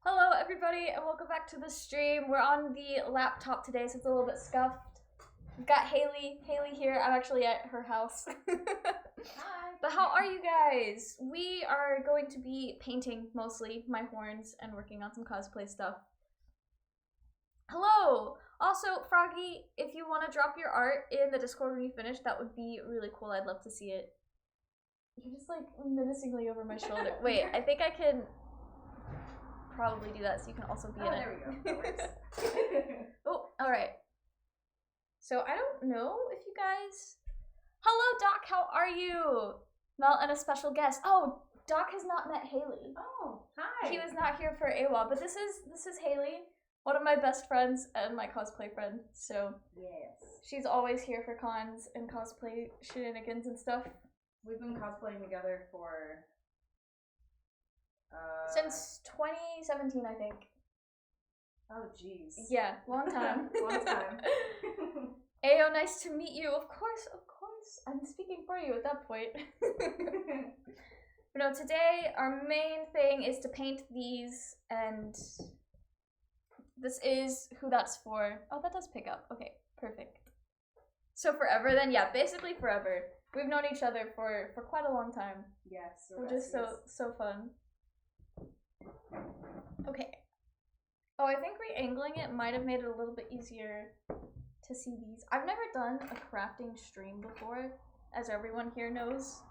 Hello everybody and welcome back to the stream. We're on the laptop today, so it's a little bit scuffed. We've got Haley here. I'm actually at her house. Hi. But how are you guys? We are going to be painting mostly my horns and working on some cosplay stuff. Hello! Also, Froggy, if you want to drop your art in the Discord when you finish, that would be really cool. I'd love to see it. You're just like menacingly over my shoulder. Wait, I think I can probably do that so you can also be in it. There we go. Oh, alright. So I don't know if you guys... Hello, Doc, how are you? Mel and a special guest. Oh, Doc has not met Haley. Oh, hi. He was not here for AWA, but this is Haley, one of my best friends and my cosplay friend. So yes, she's always here for cons and cosplay shenanigans and stuff. We've been cosplaying together for since 2017, I think. Oh, jeez. Yeah, long time. Long time. Ayo, nice to meet you. Of course. I'm speaking for you at that point. But no, today our main thing is to paint these, and this is who that's for. Oh, that does pick up. Okay, perfect. So forever then? Yeah, basically forever. We've known each other for quite a long time. Yes. Which is so fun. Okay. Oh, I think re-angling it might have made it a little bit easier to see these. I've never done a crafting stream before, as everyone here knows.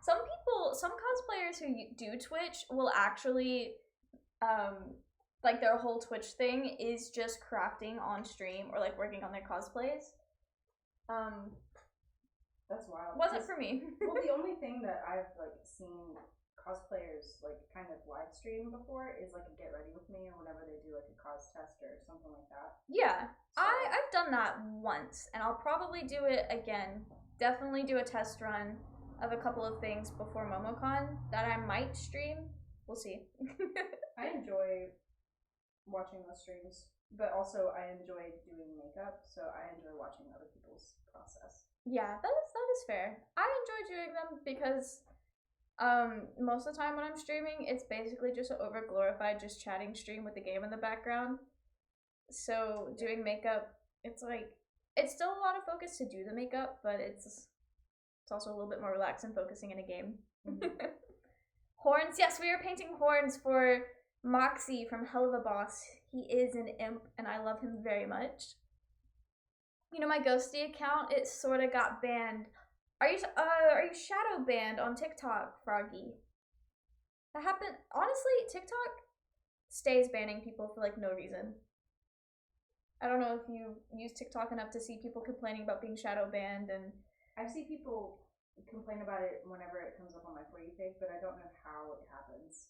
Some cosplayers who do Twitch will actually, like their whole Twitch thing is just crafting on stream or like working on their cosplays. That's wild. Wasn't for me. Well, the only thing that I've like seen cosplayers like kind of live stream before is like a get ready with me or whenever they do like a cos test or something like that. Yeah, So, I've done that once, and I'll probably do it again. Definitely do a test run of a couple of things before MomoCon that I might stream. We'll see. I enjoy watching those streams, but also I enjoy doing makeup, so I enjoy watching other people's process. Yeah, that is fair. I enjoy doing them because most of the time when I'm streaming, it's basically just an over glorified just chatting stream with the game in the background. So doing makeup, it's like it's still a lot of focus to do the makeup, but it's also a little bit more relaxed than focusing in a game. Mm-hmm. Horns, yes, we are painting horns for Moxie from Hell of a Boss. He is an imp, and I love him very much. You know, my Ghosty account, it sort of got banned. Are you shadow banned on TikTok, Froggy? That happened. Honestly, TikTok stays banning people for like no reason. I don't know if you use TikTok enough to see people complaining about being shadow banned, and I see people complain about it whenever it comes up on my For You page, but I don't know how it happens.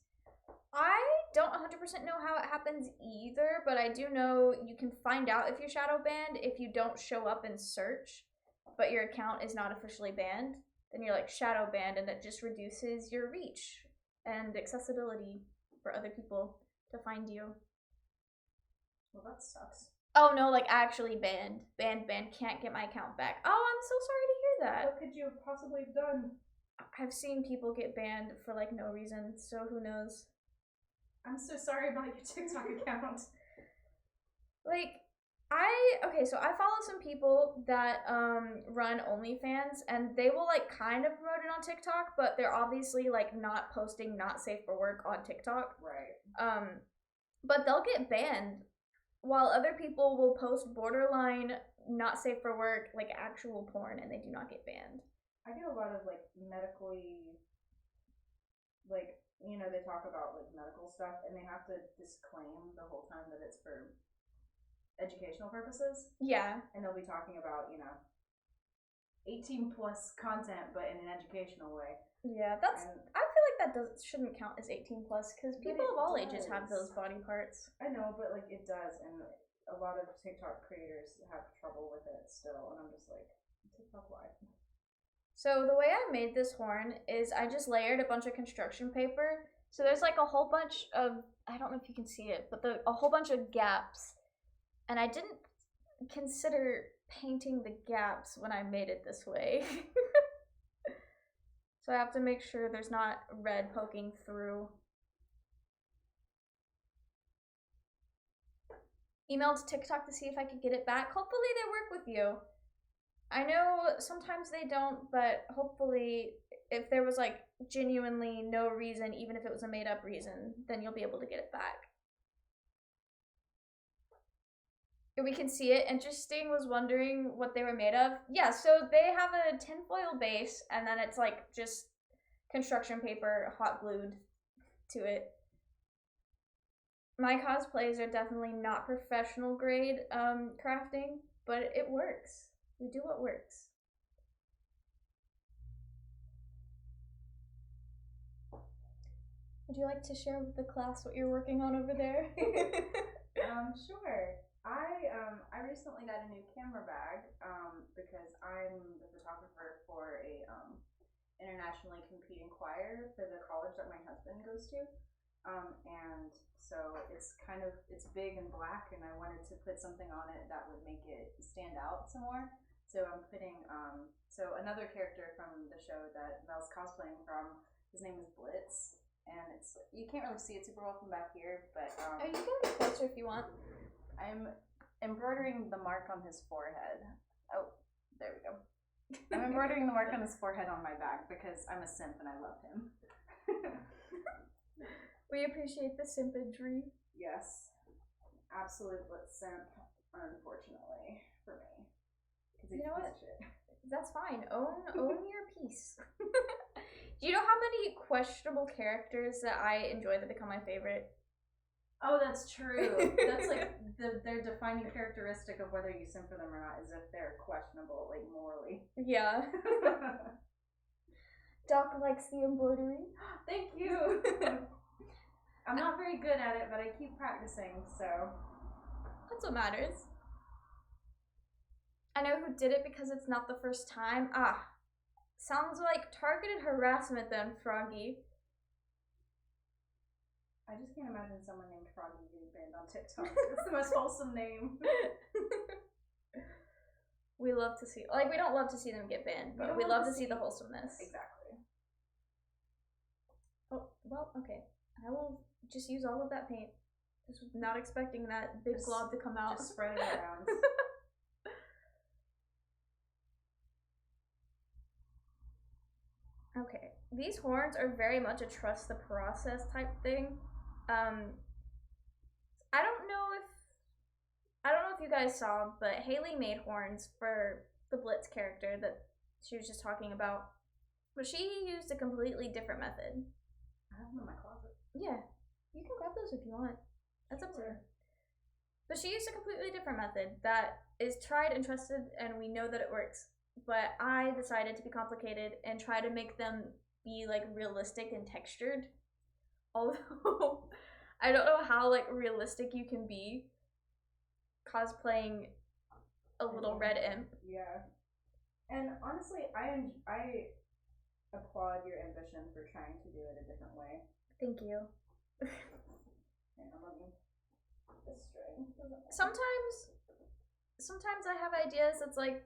I don't 100% know how it happens either, but I do know you can find out if you're shadow banned if you don't show up in search, but your account is not officially banned. Then you're like shadow banned, and it just reduces your reach and accessibility for other people to find you. Well, that sucks. Oh no, like actually banned. Banned, can't get my account back. Oh, I'm so sorry to hear that. What could you have possibly have done? I've seen people get banned for like no reason, so who knows. I'm so sorry about your TikTok account. Like, so I follow some people that run OnlyFans, and they will like kind of promote it on TikTok, but they're obviously like not posting not safe for work on TikTok. Right. But they'll get banned while other people will post borderline not safe for work, like actual porn, and they do not get banned. I get a lot of like medically, like, you know, they talk about like medical stuff and they have to disclaim the whole time that it's for educational purposes. Yeah. And they'll be talking about, you know, 18 plus content, but in an educational way. Yeah, I feel like that shouldn't count as 18 plus because people of all ages have those body parts. I know, but like it does, and a lot of TikTok creators have trouble with it still, and I'm just like, TikTok, why? So the way I made this horn is I just layered a bunch of construction paper. So there's like a whole bunch of, I don't know if you can see it, but a whole bunch of gaps. And I didn't consider painting the gaps when I made it this way. So I have to make sure there's not red poking through. emailed TikTok to see if I could get it back. Hopefully they work with you. I know sometimes they don't, but hopefully if there was like genuinely no reason, even if it was a made up reason, then you'll be able to get it back. We can see it. Interesting was wondering what they were made of. Yeah, so they have a tinfoil base, and then it's like just construction paper hot glued to it. My cosplays are definitely not professional grade crafting, but it works. We do what works. Would you like to share with the class what you're working on over there? Sure. I recently got a new camera bag because I'm the photographer for a internationally competing choir for the college that my husband goes to, and so it's big and black, and I wanted to put something on it that would make it stand out some more. So I'm putting so another character from the show that Mel's cosplaying from. His name is Blitz. And it's, you can't really see it super well from back here, but you can get closer if you want. I'm embroidering the mark on his forehead. Oh, there we go. I'm embroidering the mark on his forehead on my back because I'm a simp and I love him. We appreciate the simpidry. Yes, absolute simp, unfortunately for me. You know what? That's fine. Own your piece. Do you know how many questionable characters that I enjoy that become my favorite? Oh, that's true. That's like their defining characteristic of whether you simp for them or not is if they're questionable, like morally. Yeah. Doc likes the embroidery. Thank you. I'm not very good at it, but I keep practicing, so. That's what matters. I know who did it because it's not the first time. Sounds like targeted harassment then, Froggy. I just can't imagine someone named Froggy getting banned on TikTok. It's the most wholesome name. We love to see, we don't love to see them get banned, but we love to see the wholesomeness. Exactly. Oh, well, okay. I will just use all of that paint. Just not expecting that big glob to come out. Just spread it around. Okay, these horns are very much a trust the process type thing. I don't know if you guys saw, but Haley made horns for the Blitz character that she was just talking about. But she used a completely different method. I have them in my closet. Yeah, you can grab those if you want. That's up to her. But she used a completely different method that is tried and trusted, and we know that it works. But I decided to be complicated and try to make them be like realistic and textured. Although I don't know how like realistic you can be cosplaying a little red imp. Yeah. And honestly, I applaud your ambition for trying to do it a different way. Thank you. Hang on, let me. This string. Sometimes I have ideas that's like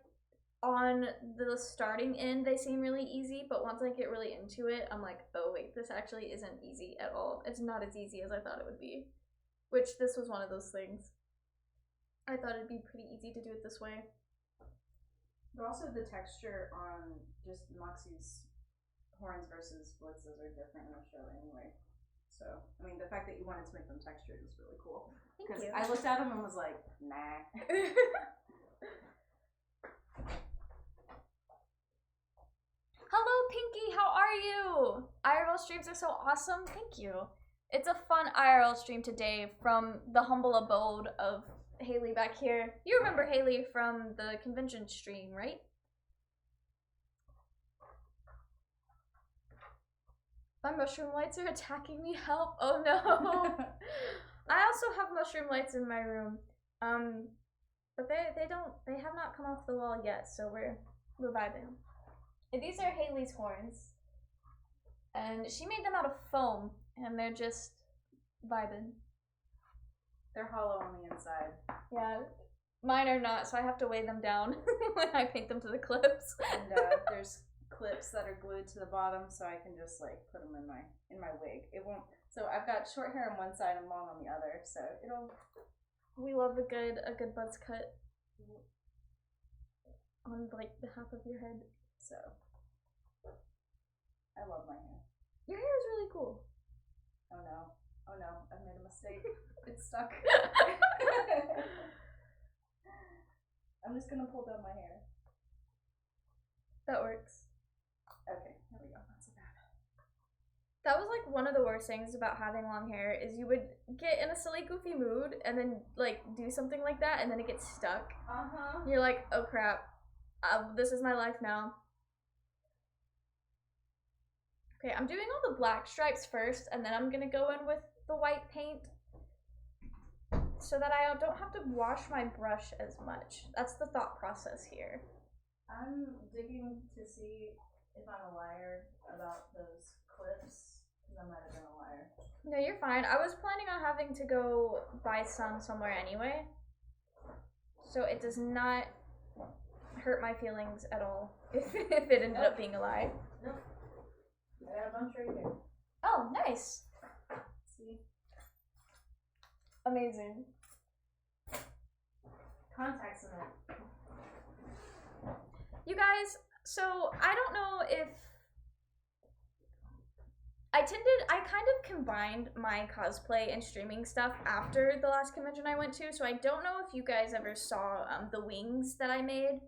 on the starting end they seem really easy, but once I get really into it, I'm like, oh wait, this actually isn't easy at all. It's not as easy as I thought it would be. Which this was one of those things. I thought it'd be pretty easy to do it this way. But also the texture on just Moxie's horns versus Blitz's are different in the show anyway. So, I mean, the fact that you wanted to make them textured is really cool. Thank you. I looked at them and was like, nah. Hello, Pinky, how are you? IRL streams are so awesome. Thank you. It's a fun IRL stream today from the humble abode of Haley back here. You remember Haley from the convention stream, right? My mushroom lights are attacking me. Help. Oh no. I also have mushroom lights in my room. But they have not come off the wall yet, so we're vibing. And these are Haley's horns. And she made them out of foam, and they're just vibing. They're hollow on the inside. Yeah. Mine are not, so I have to weigh them down when I paint them to the clips. And there's clips that are glued to the bottom, so I can just like put them in my wig. It won't. So I've got short hair on one side and long on the other, so We love a good buzz cut on like the half of your head. So, I love my hair. Your hair is really cool. Oh no, I've made a mistake. It's stuck. I'm just gonna pull down my hair. That works. Okay, there we go. Not so bad. That was like one of the worst things about having long hair is you would get in a silly, goofy mood and then like do something like that and then it gets stuck. You're like, oh crap, this is my life now. Okay, I'm doing all the black stripes first and then I'm gonna go in with the white paint so that I don't have to wash my brush as much. That's the thought process here. I'm digging to see if I'm a liar about those clips, because I might have been a liar. No, you're fine. I was planning on having to go buy some somewhere anyway, so it does not hurt my feelings at all if it ended up being a lie. Nope. I got a bunch right here. Oh, nice. See? Amazing. Contact cement. You guys, so I don't know if I kind of combined my cosplay and streaming stuff after the last convention I went to, so I don't know if you guys ever saw the wings that I made.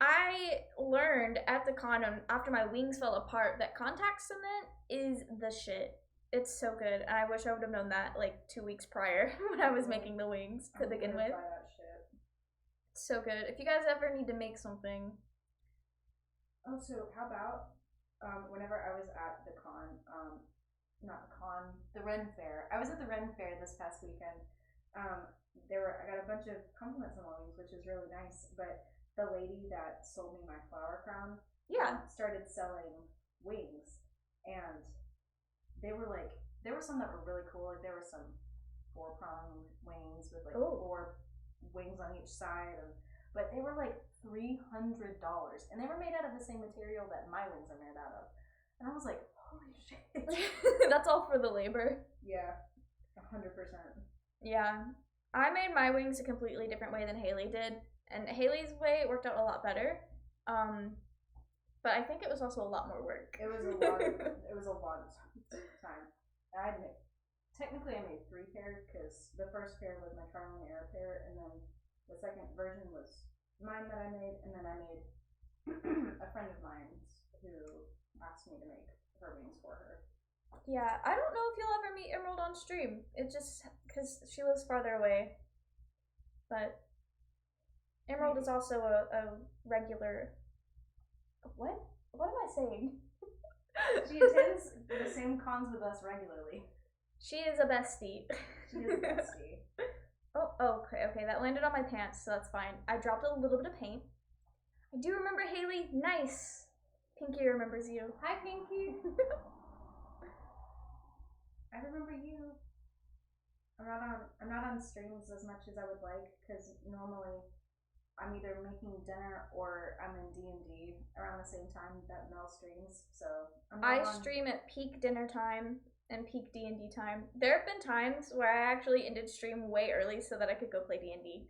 I learned at the con after my wings fell apart that contact cement is the shit. It's so good, and I wish I would have known that like 2 weeks prior when I was making the wings to begin with. Buy that shit. So good. If you guys ever need to make something. Oh, so how about whenever I was at the con, the Ren Fair. I was at the Ren Fair this past weekend. I got a bunch of compliments on my wings, which is really nice. But the lady that sold me my flower crown, started selling wings, and there were some that were really cool. Like there were some 4-pronged wings with like 4 wings on each side, but they were like $300, and they were made out of the same material that my wings are made out of. And I was like, holy shit. That's all for the labor. Yeah, 100%. Yeah. I made my wings a completely different way than Haley did, and Haley's way worked out a lot better. But I think it was also a lot more work. It was a lot of time. Technically I made 3 pairs, because the first pair was my trial and error pair, and then the second version was mine that I made, and then I made a friend of mine's who asked me to make her wings for her. Yeah, I don't know if you'll ever meet Emerald on stream. It's just because she lives farther away. But Emerald is also a regular. What? What am I saying? She attends the same cons with us regularly. She is a bestie. She is a bestie. Okay, that landed on my pants, so that's fine. I dropped a little bit of paint. I do remember Haley. Nice. Pinky remembers you. Hi, Pinky. I remember you. I'm not on streams as much as I would like, because normally I'm either making dinner or I'm in D&D around the same time that Mel streams. So I stream at peak dinner time and peak D&D time. There have been times where I actually ended stream way early so that I could go play D&D.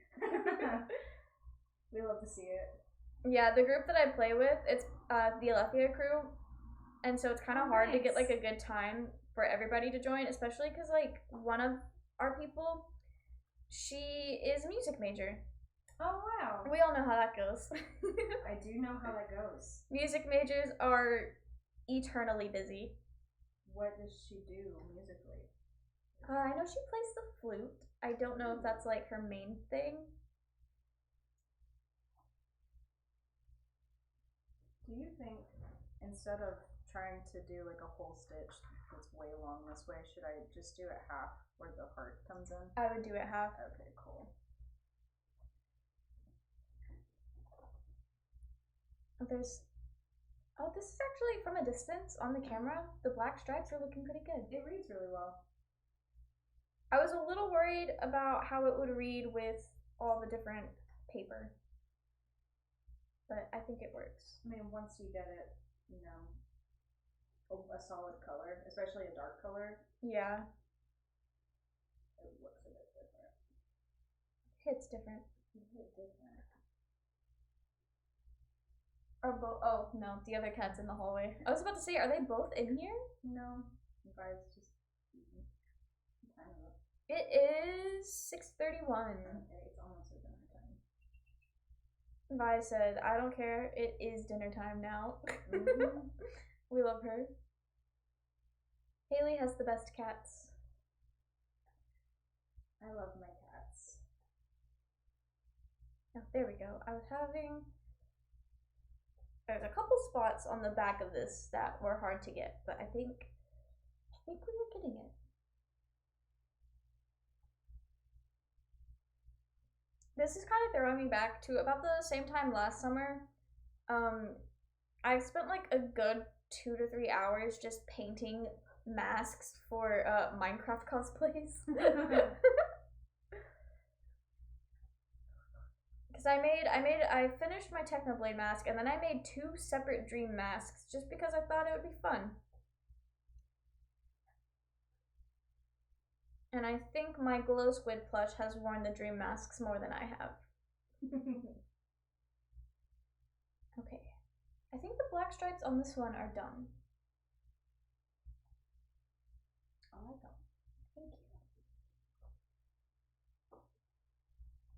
We love to see it. Yeah, the group that I play with, it's the Alethea crew, and so it's kind of hard to get like a good time for everybody to join, especially because like one of our people, she is a music major. Oh wow. We all know how that goes. I do know how that goes. Music majors are eternally busy. What does she do musically? I know she plays the flute. I don't know if that's like her main thing. Do you think instead of trying to do like a whole stitch that's way long this way, should I just do it half where the heart comes in? I would do it half. Okay, cool. This is actually from a distance on the camera. The black stripes are looking pretty good. It reads really well. I was a little worried about how it would read with all the different paper, but I think it works. I mean, once you get it, you know, a solid color, especially a dark color. Yeah. it looks a bit different. Hits different. It's a bit different. Are both? Oh no, the other cat's in the hallway. I was about to say, are they both in here? No, you guys just time of it. It is 6:31. Okay, it's almost at dinner time. Vi said, "I don't care. It is dinner time now." Mhm. We love her. Haley has the best cats. I love my cats. Oh, there we go. I was having. There's a couple spots on the back of this that were hard to get, but I think we were getting it. This is kind of throwing me back to about the same time last summer. I spent like a good 2 to 3 hours just painting masks for Minecraft cosplays. Because I finished my Technoblade mask and then I made 2 separate dream masks just because I thought it would be fun. And I think my Glow Squid plush has worn the dream masks more than I have. Okay. I think the black stripes on this one are done. I like them. Thank you.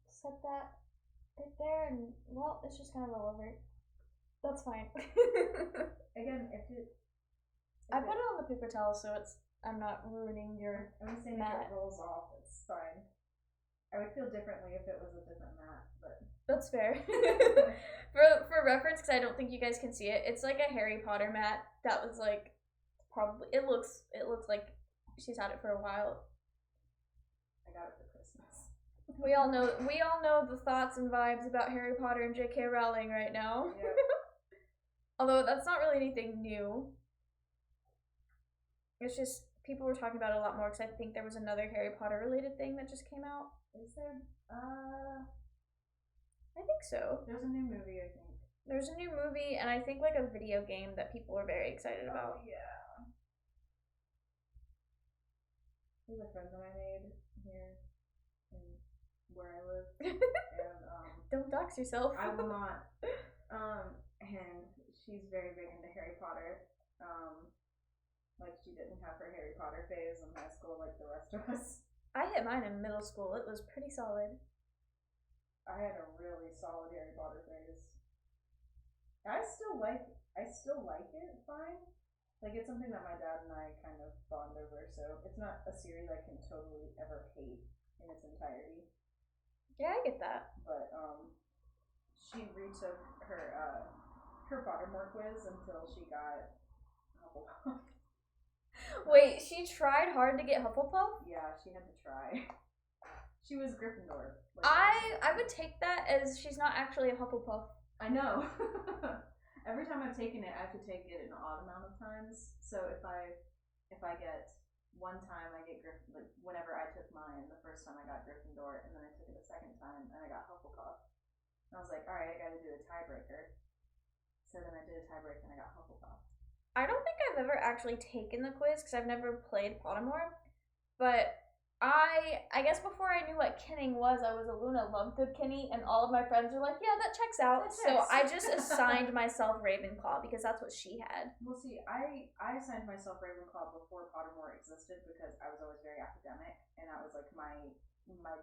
Set that right there and, well, it's just gonna roll over. That's fine. Again, if it. I put it on the paper towel so I'm not ruining your I'm saying mat. if it rolls off, it's fine. I would feel differently if it was a different mat, but. That's fair. For reference, because I don't think you guys can see it, it's like a Harry Potter mat that was like probably it looks like she's had it for a while. I got it for Christmas. We all know the thoughts and vibes about Harry Potter and J.K. Rowling right now. Yep. Although that's not really anything new. It's just people were talking about it a lot more because I think there was another Harry Potter related thing that just came out. Is there? I think so. There's a new movie, I think. There's a new movie and I think like a video game that people were very excited about. Oh yeah. These are friends that I made here in where I live, and Don't dox yourself. I will not. And she's very big into Harry Potter. Like she didn't have her Harry Potter phase in high school like the rest of us. I hit mine in middle school. It was pretty solid. I had a really solid Harry Potter phase. I still like it fine. Like it's something that my dad and I kind of bond over, so it's not a series I can totally ever hate in its entirety. Yeah, I get that. But she retook her Pottermore quiz until she got Hufflepuff. Wait, she tried hard to get Hufflepuff? Yeah, she had to try. She was Gryffindor. Like, I would take that as she's not actually a Hufflepuff. I know. Every time I've taken it, I have to take it an odd amount of times. So if I get one time, I get Gryffindor. Like whenever I took mine, the first time I got Gryffindor, and then I took it the second time, and I got Hufflepuff. And I was like, all right, I got to do a tiebreaker. So then I did a tiebreaker, and I got Hufflepuff. I don't think I've ever actually taken the quiz because I've never played Pottermore. But I guess before I knew what kinning was, I was a Luna Lovegood Kinny, and all of my friends were like, yeah, that checks out. So I just assigned myself Ravenclaw because that's what she had. Well, see, I assigned myself Ravenclaw before Pottermore existed because I was always very academic, and that was like my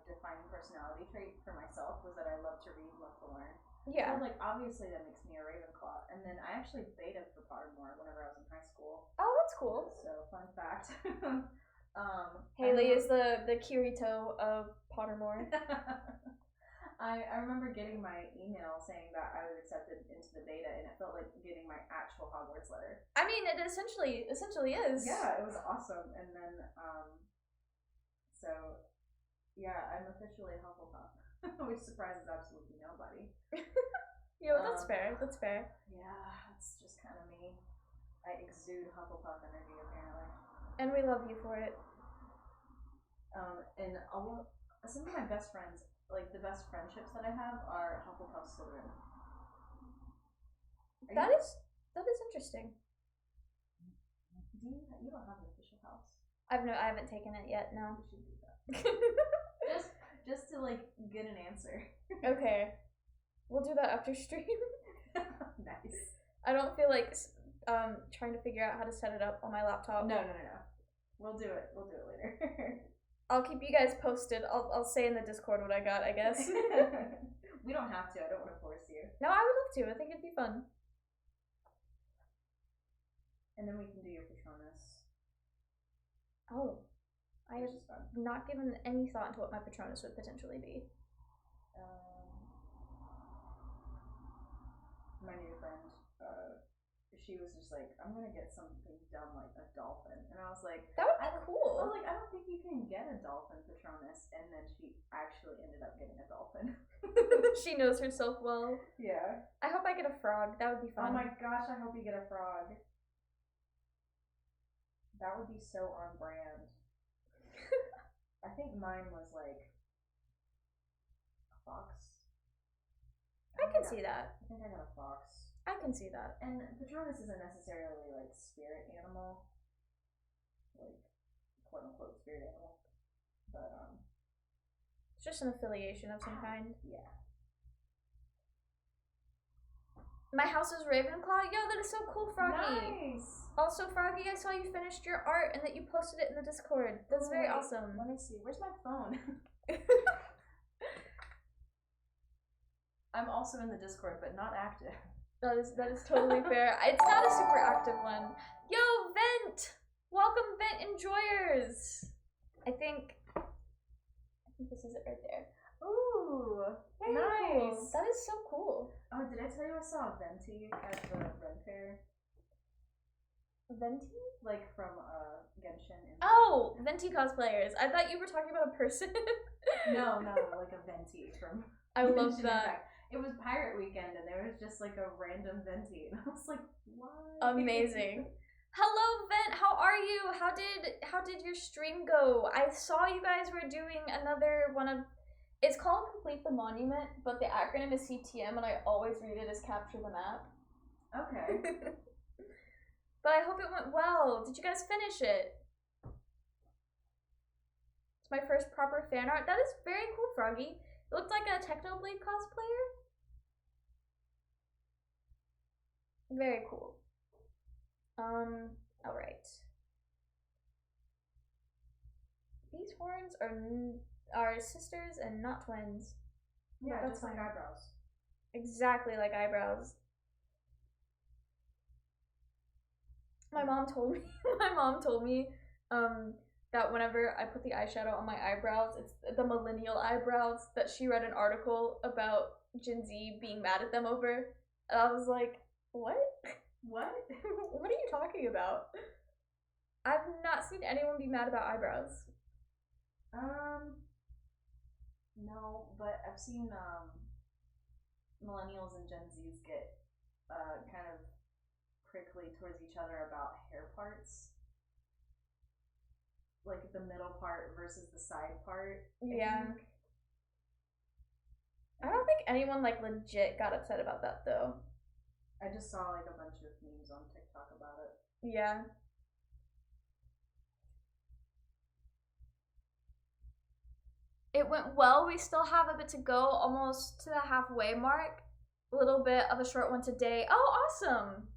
defining personality trait for myself was that I love to read, love to learn. Yeah. So like obviously that makes me a Ravenclaw, and then I actually betaed for Pottermore whenever I was in high school. Oh, that's cool. So fun fact. Haley is the Kirito of Pottermore. I remember getting my email saying that I was accepted into the beta, and it felt like getting my actual Hogwarts letter. I mean, it essentially is. Yeah, it was awesome. And then, so, yeah, I'm officially a Hufflepuff, which surprises absolutely nobody. Yo, that's fair. That's fair. Yeah, that's just kind of me. I exude Hufflepuff energy, apparently. And we love you for it. And some of my best friends, like the best friendships that I have, are Hufflepuff Slytherin. That is interesting. You don't have an official house. I haven't taken it yet. No. You should do that. just to like get an answer. Okay. We'll do that after stream. Nice. I don't feel like trying to figure out how to set it up on my laptop. No. We'll do it later. I'll keep you guys posted. I'll say in the Discord what I got, I guess. We don't have to. I don't want to force you. No, I would love to. I think it'd be fun. And then we can do your Patronus. Oh. I have Which is fun. not given any thought into what my Patronus would potentially be. My new friend, she was just like, I'm gonna get something dumb like a dolphin, and I was like, that would be cool. I was like, I don't think you can get a dolphin Patronus, and then she actually ended up getting a dolphin. She knows herself well. Yeah. I hope I get a frog. That would be fun. Oh my gosh, I hope you get a frog. That would be so on brand. I think mine was like a fox. I can see that. I think I got a fox. I can see that. And Patronus isn't necessarily like spirit animal, like quote unquote spirit animal, but It's just an affiliation of some kind. Yeah. My house is Ravenclaw. Yo, that is so cool, Froggy. Nice. Also, Froggy, I saw you finished your art and that you posted it in the Discord. That's very awesome. Let me see. Where's my phone? I'm also in the Discord, but not active. That is totally fair. It's not a super active one. Yo, Vent! Welcome, Vent Enjoyers! I think this is it right there. Ooh, Very nice. cool. That is so cool. Oh, did I tell you I saw a Venti at the Red Fair? Venti? Like from Genshin. Oh, Venti cosplayers. I thought you were talking about a person. No, like a Venti from I love Genshin that. Impact. It was Pirate Weekend and there was just like a random Venti and I was like, what? Amazing. Hello, Vent. How are you? How did your stream go? I saw you guys were doing another one of. It's called Complete the Monument, but the acronym is CTM, and I always read it as Capture the Map. Okay. But I hope it went well. Did you guys finish it? It's my first proper fan art. That is very cool, Froggy. It looked like a Technoblade cosplayer. Very cool. Alright. These horns are sisters and not twins. Yeah, That's just like fine. eyebrows. Exactly like eyebrows. My mom told me that whenever I put the eyeshadow on my eyebrows, it's the millennial eyebrows, that she read an article about Gen Z being mad at them over. And I was like, what? What? What are you talking about? I've not seen anyone be mad about eyebrows. No, but I've seen millennials and Gen Zs get kind of prickly towards each other about hair parts. Like the middle part versus the side part. Yeah. I don't think anyone like legit got upset about that though. I just saw like a bunch of memes on TikTok about it. Yeah. It went well. We still have a bit to go, almost to the halfway mark. A little bit of a short one today. Oh, awesome.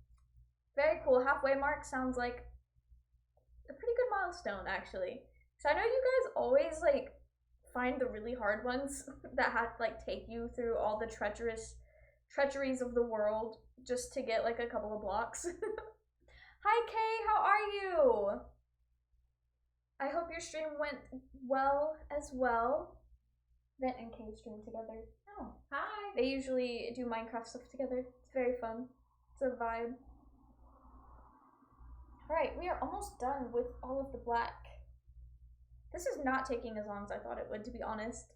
Very cool. Halfway mark sounds like a pretty good milestone, actually. So I know you guys always like find the really hard ones that have like take you through all the treacheries of the world just to get like a couple of blocks. Hi Kay, how are you? I hope your stream went well as well. Vent and Kay stream together. Oh, hi. They usually do Minecraft stuff together. It's very fun. It's a vibe. Alright, we are almost done with all of the black. This is not taking as long as I thought it would, to be honest.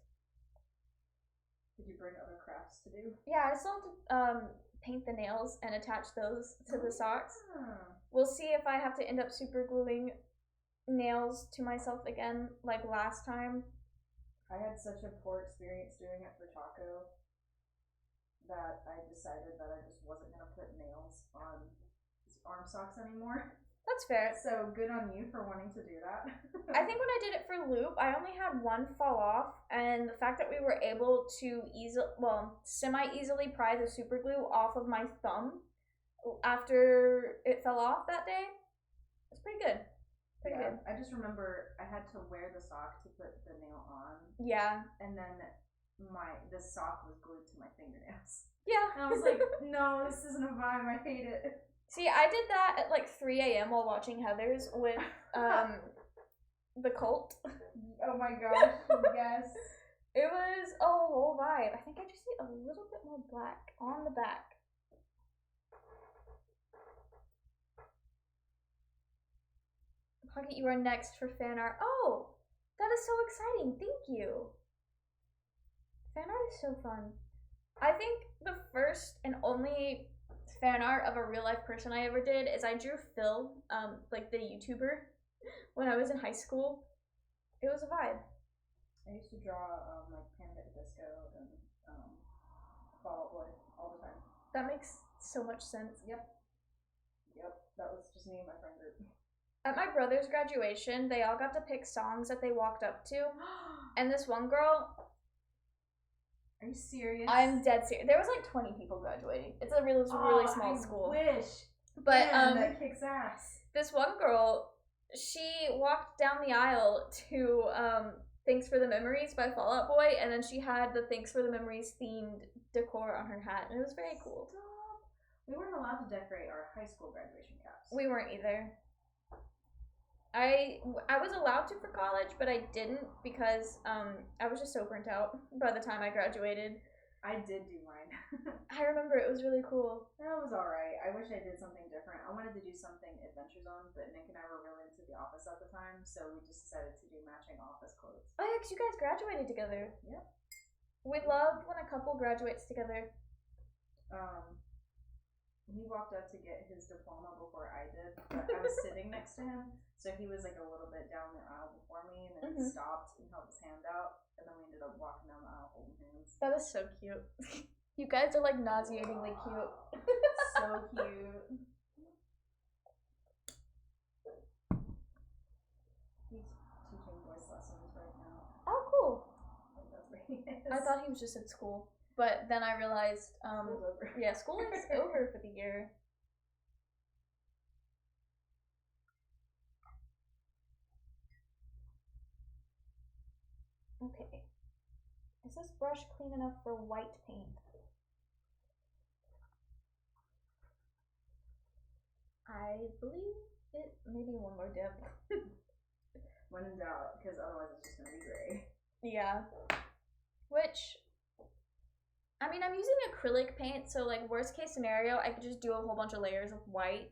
Did you bring other crafts to do? Yeah, I still have to paint the nails and attach those to the socks. We'll see if I have to end up super gluing nails to myself again like last time. I had such a poor experience doing it for Taco that I decided that I just wasn't going to put nails on his arm socks anymore. That's fair. So good on you for wanting to do that. I think when I did it for Loop, I only had one fall off, and the fact that we were able to semi-easily pry the super glue off of my thumb after it fell off that day, it's pretty good. Pretty good. I just remember I had to wear the sock to put the nail on. Yeah. And then the sock was glued to my fingernails. Yeah. And I was like, no, this isn't a vibe. I hate it. See, I did that at like 3 a.m. while watching Heathers with the cult. Oh my gosh, yes. It was a whole vibe. I think I just need a little bit more black on the back. Pocket, you are next for fan art. Oh, that is so exciting. Thank you. Fan art is so fun. I think the first and only fan art of a real life person I ever did is I drew Phil, like the YouTuber, when I was in high school. It was a vibe. I used to draw like Panic at the Disco and Fall Out Boy all the time. That makes so much sense. Yep. That was just me and my friend group. At my brother's graduation, they all got to pick songs that they walked up to, and this one girl. Are you serious? I'm dead serious. There was like 20 people graduating. It's a really small school. Wish. But Man, that kicks ass. This one girl, she walked down the aisle to Thanks for the Memories by Fall Out Boy, and then she had the Thanks for the Memories themed decor on her hat, and it was very cool. Stop. We weren't allowed to decorate our high school graduation caps. We weren't either. I was allowed to for college, but I didn't because I was just so burnt out by the time I graduated. I did do mine. I remember it was really cool. That was alright. I wish I did something different. I wanted to do something Adventure Zone, but Nick and I were really into The Office at the time, so we just decided to do matching office clothes. Oh yeah, because you guys graduated together. Yep. We love when a couple graduates together. He walked up to get his diploma before I did, but I was sitting next to him, so he was like a little bit down the aisle before me, and then he stopped and held his hand out, and then we ended up walking down the aisle holding hands. That is so cute. You guys are like nauseatingly cute. So cute. He's teaching voice lessons right now. Oh, cool. Like, that's where he is. I thought he was just at school. But then I realized, School's over. Yeah, school is over for the year. Okay. Is this brush clean enough for white paint? I believe it. Maybe one more dip. When in doubt, because otherwise it's just gonna be gray. Yeah. Which, I mean, I'm using acrylic paint, so like worst case scenario, I could just do a whole bunch of layers of white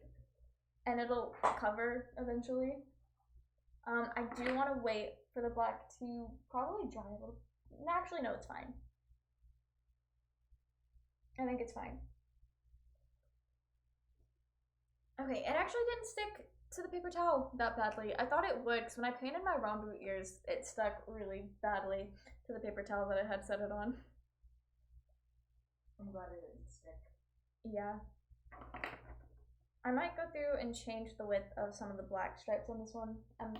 and it'll cover eventually. I do want to wait for the black to probably dry a little. Actually, no, it's fine. I think it's fine. Okay, it actually didn't stick to the paper towel that badly. I thought it would, because when I painted my Rambu ears, it stuck really badly to the paper towel that I had set it on. I'm glad it didn't stick. Yeah. I might go through and change the width of some of the black stripes on this one. I'm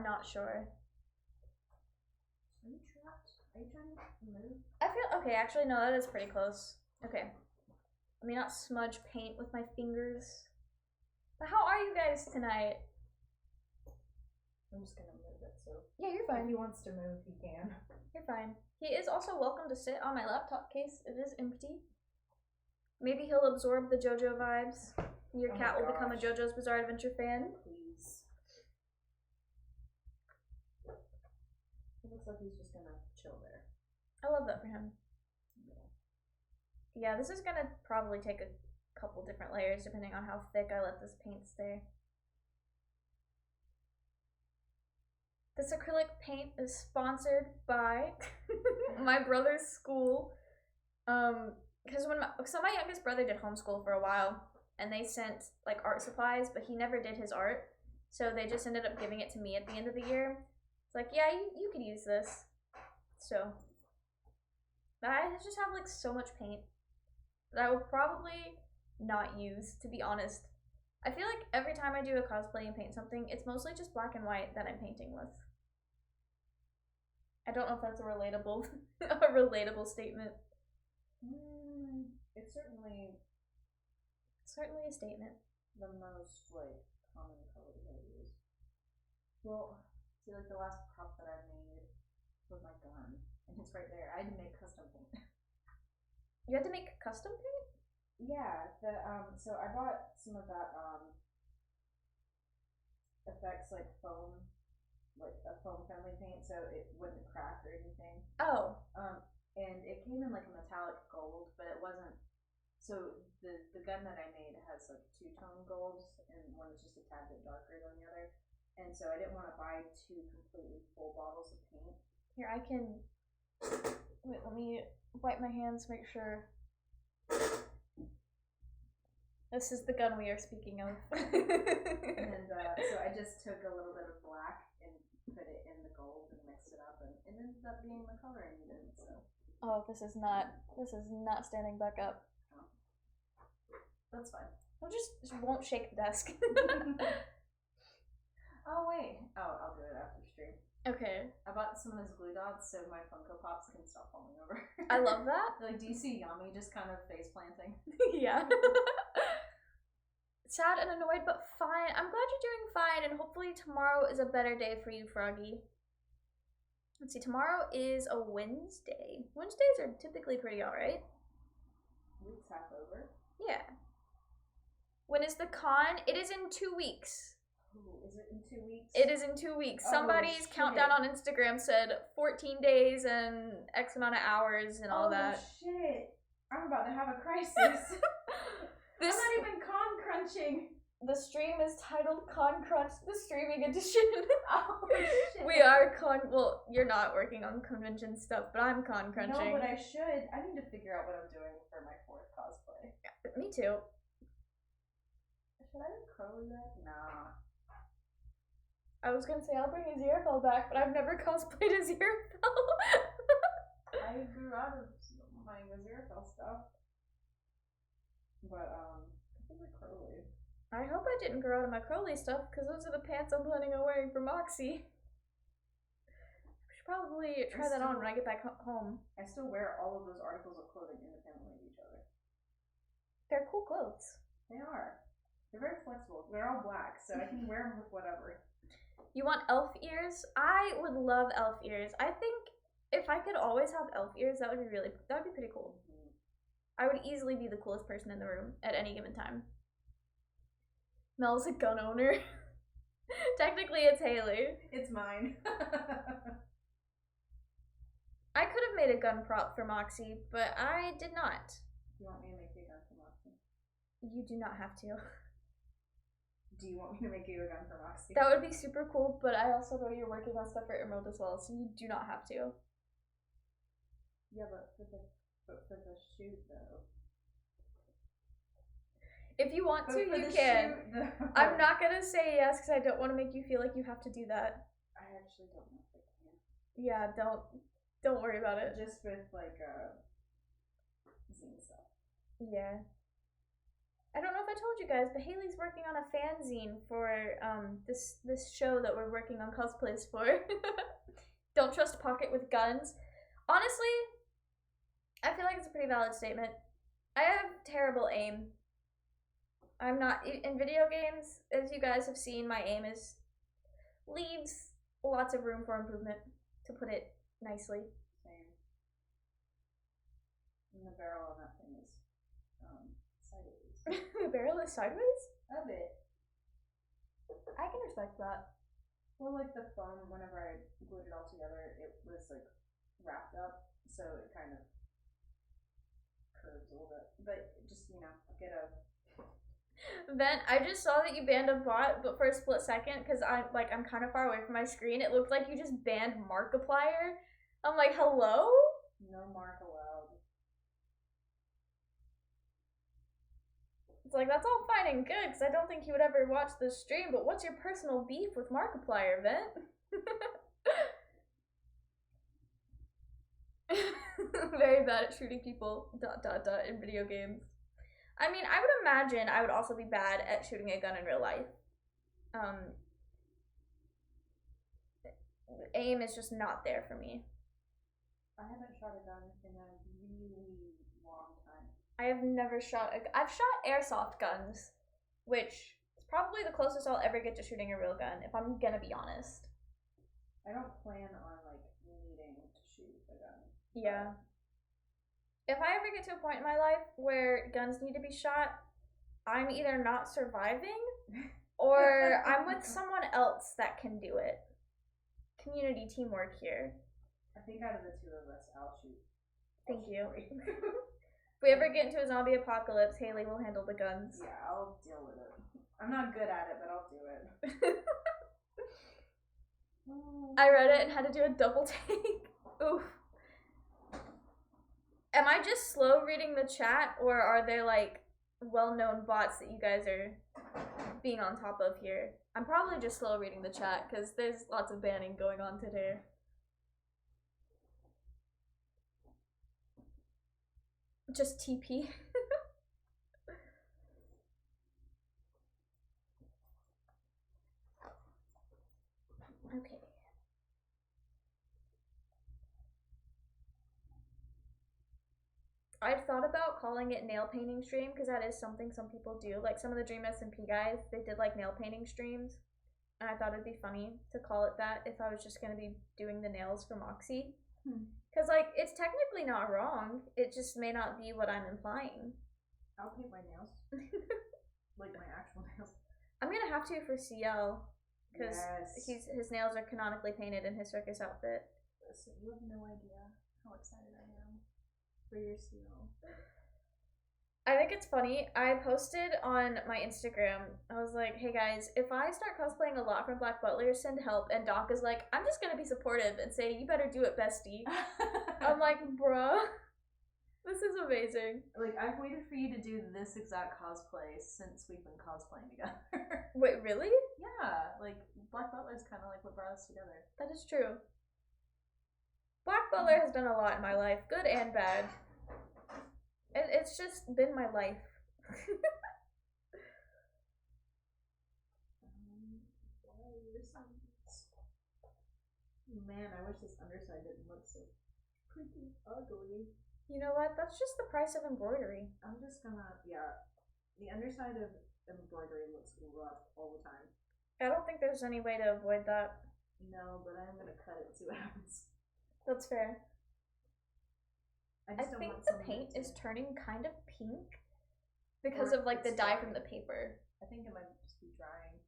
not sure. Are you trapped? Are you trying to move? I feel okay. Actually, no, that is pretty close. Okay. Let me not smudge paint with my fingers. But how are you guys tonight? I'm just gonna move it, so. Yeah, you're fine. If he wants to move, he can. You're fine. He is also welcome to sit on my laptop case. It is empty. Maybe he'll absorb the JoJo vibes. Your cat will become a JoJo's Bizarre Adventure fan. Please. It looks like he's just gonna chill there. I love that for him. Yeah, this is gonna probably take a couple different layers depending on how thick I let this paint stay. This acrylic paint is sponsored by my brother's school. Because my youngest brother did homeschool for a while, and they sent like art supplies, but he never did his art, so they just ended up giving it to me at the end of the year. It's like, yeah, you could use this. So I just have like so much paint that I will probably not use, to be honest. I feel like every time I do a cosplay and paint something, it's mostly just black and white that I'm painting with. I don't know if that's a relatable statement. It's certainly a statement. The most like common color that I use. Well, see, like the last prop that I made was my gun, and it's right there. I had to make custom paint. You had to make custom paint? Yeah, so I bought some of that effects like foam, like a foam friendly paint, so it wouldn't crack or anything. Oh. And it came in like a metallic gold, but it wasn't. So the gun that I made has like two-tone golds, and one is just a tad bit darker than the other. And so I didn't want to buy two completely full bottles of paint. Here, I can. Wait, let me wipe my hands, make sure. This is the gun we are speaking of. And so I just took a little bit of black and put it in the gold and mixed it up, and it ended up being the color I needed. So. Oh, this is not standing back up. Oh. That's fine. I'll just won't shake the desk. Oh wait. Oh, I'll do it after stream. Okay. I bought some of those glue dots so my Funko Pops can stop falling over. I love that. Like, do you see Yami just kind of face planting? Yeah. Sad and annoyed, but fine. I'm glad you're doing fine, and hopefully tomorrow is a better day for you, Froggy. Let's see, tomorrow is a Wednesday. Wednesdays are typically pretty alright. Week's half over. Yeah. When is the con? It is in 2 weeks. Ooh, is it in 2 weeks? It is in 2 weeks. Oh, somebody's countdown on Instagram said 14 days and X amount of hours and all that. Oh shit. I'm about to have a crisis. I'm not even con crunching. The stream is titled Con Crunch, the streaming edition. Oh shit. We are well, you're not working on convention stuff, but I'm con crunching. No, but I should. I need to figure out what I'm doing for my 4th cosplay. Yeah, me too. Should I do Crowley yet? Nah. I was gonna say I'll bring Aziraphale back, but I've never cosplayed Aziraphale. I grew out of my Aziraphale stuff. But, I think like Crowley. I hope I didn't grow out of my Crowley stuff, because those are the pants I'm planning on wearing for Moxie. I should probably try that on when I get back home. I still wear all of those articles of clothing independently of each other. They're cool clothes. They are. They're very flexible. They're all black, so I can wear them with whatever. You want elf ears? I would love elf ears. I think if I could always have elf ears, that would be pretty cool. Mm-hmm. I would easily be the coolest person in the room at any given time. Mel's a gun owner. Technically, it's Haley. It's mine. I could have made a gun prop for Moxie, but I did not. You want me to make you a gun for Moxie? You do not have to. Do you want me to make you a gun for Moxie? That would be super cool, but I also know you're working on stuff for Emerald as well, so you do not have to. Yeah, but for the shoot though. If you want to, you can. I'm not gonna say yes because I don't want to make you feel like you have to do that. I actually don't know if I can. Yeah, don't worry about it. Just with like zine stuff. Yeah. I don't know if I told you guys, but Haley's working on a fanzine for this show that we're working on cosplays for. Don't trust a pocket with guns. Honestly, I feel like it's a pretty valid statement. I have terrible aim. I'm not in video games, as you guys have seen, my aim leaves lots of room for improvement, to put it nicely. Same. And the barrel on that thing is sideways. The barrel is sideways? A bit. I can respect that. Well, like the foam, whenever I glued it all together, it was like wrapped up, so it kind of curves a little bit. But just, get a... Then I just saw that you banned a bot, but for a split second, because I'm kind of far away from my screen, it looked like you just banned Markiplier. I'm like, hello? No mark allowed. It's like, that's all fine and good, because I don't think he would ever watch this stream, but what's your personal beef with Markiplier, Vent? Very bad at shooting people, ... in video games. I mean, I would imagine I would also be bad at shooting a gun in real life. Aim is just not there for me. I haven't shot a gun in a really long time. I have never shot I've shot airsoft guns, which is probably the closest I'll ever get to shooting a real gun, if I'm gonna be honest. I don't plan on like needing to shoot a gun. Yeah. If I ever get to a point in my life where guns need to be shot, I'm either not surviving or I'm with someone else that can do it. Community teamwork here. I think out of the two of us, I'll shoot. Thank you. If we ever get into a zombie apocalypse, Haley will handle the guns. Yeah, I'll deal with it. I'm not good at it, but I'll do it. I read it and had to do a double take. Oof. Am I just slow reading the chat, or are there like well-known bots that you guys are being on top of here? I'm probably just slow reading the chat because there's lots of banning going on today. Just TP. Okay. I've thought about calling it nail painting stream because that is something some people do. Like some of the Dream SMP guys, they did like nail painting streams. And I thought it'd be funny to call it that if I was just going to be doing the nails for Moxie. Because, like, it's technically not wrong. It just may not be what I'm implying. I'll paint my nails. Like my actual nails. I'm going to have to for CL. Because yes. his nails are canonically painted in his circus outfit. Listen, you have no idea how excited I am for your CL. I think it's funny. I posted on my Instagram, I was like, hey guys, if I start cosplaying a lot from Black Butler, send help. And Doc is like, I'm just going to be supportive and say, you better do it, bestie. I'm like, bruh, this is amazing. Like, I've waited for you to do this exact cosplay since we've been cosplaying together. Wait, really? Yeah, like, Black Butler is kind of like what brought us together. That is true. Black Butler has done a lot in my life, good and bad. It's just been my life. Man, I wish this underside didn't look so freaking ugly. You know what? That's just the price of embroidery. I'm just gonna, yeah. The underside of embroidery looks rough all the time. I don't think there's any way to avoid that. No, but I'm gonna cut it and see what happens. That's fair. I think the paint is to... turning kind of pink because of like the dye from the paper. I think it might just be drying.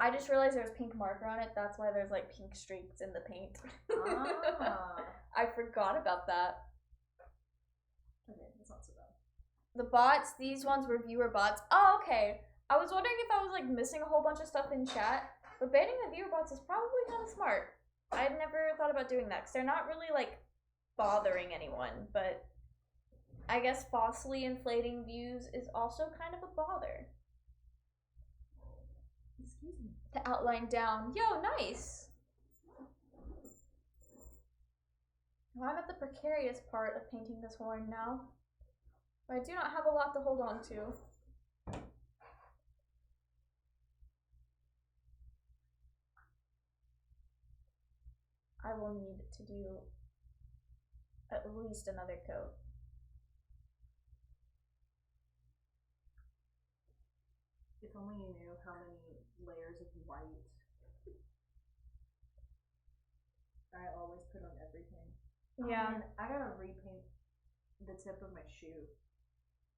I just realized there's pink marker on it. That's why there's like pink streaks in the paint. Ah. I forgot about that. Okay, that's not so bad. The bots, these ones were viewer bots. Oh, okay. I was wondering if I was like missing a whole bunch of stuff in chat, but banning the viewer bots is probably kind of smart. I had never thought about doing that because they're not really like bothering anyone, but I guess falsely inflating views is also kind of a bother. Excuse me. The outline down. Yo, nice! Well, I'm at the precarious part of painting this horn now. But I do not have a lot to hold on to. I will need to do at least another coat. If only you knew how many layers of white I always put on everything. Yeah. Oh, man, I gotta repaint the tip of my shoe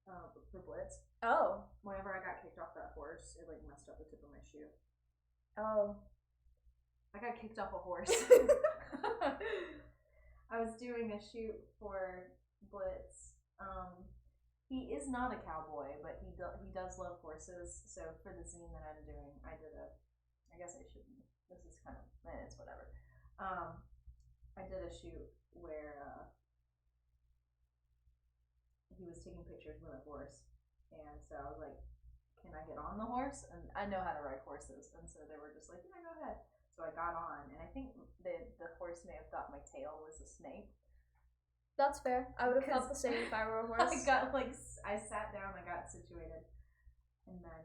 for Blitz. Oh. Whenever I got kicked off that horse, it like messed up the tip of my shoe. Oh. I got kicked off a horse. I was doing a shoot for Blitz. He is not a cowboy, but he does love horses. So for the zine that I'm doing, I guess I shouldn't. This is kind of, it's whatever. I did a shoot where he was taking pictures with a horse, and so I was like, "Can I get on the horse?" And I know how to ride horses, and so they were just like, "Yeah, go ahead." So I got on, and I think the horse may have thought my tail was a snake. That's fair. I would have felt the same if I were a horse. I sat down, I got situated, and then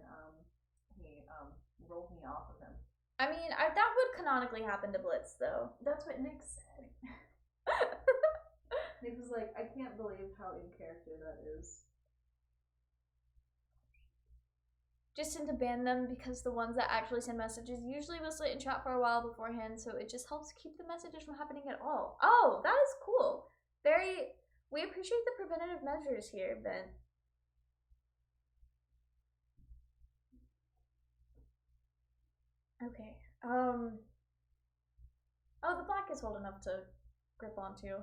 he rolled me off of him. I mean, that would canonically happen to Blitz, though. That's what Nick said. Nick was like, I can't believe how in character that is. Just tend to ban them because the ones that actually send messages usually will sit in chat for a while beforehand, so it just helps keep the messages from happening at all. Oh, that is cool. We appreciate the preventative measures here, Ben. Okay. Oh, the black is old enough to grip onto.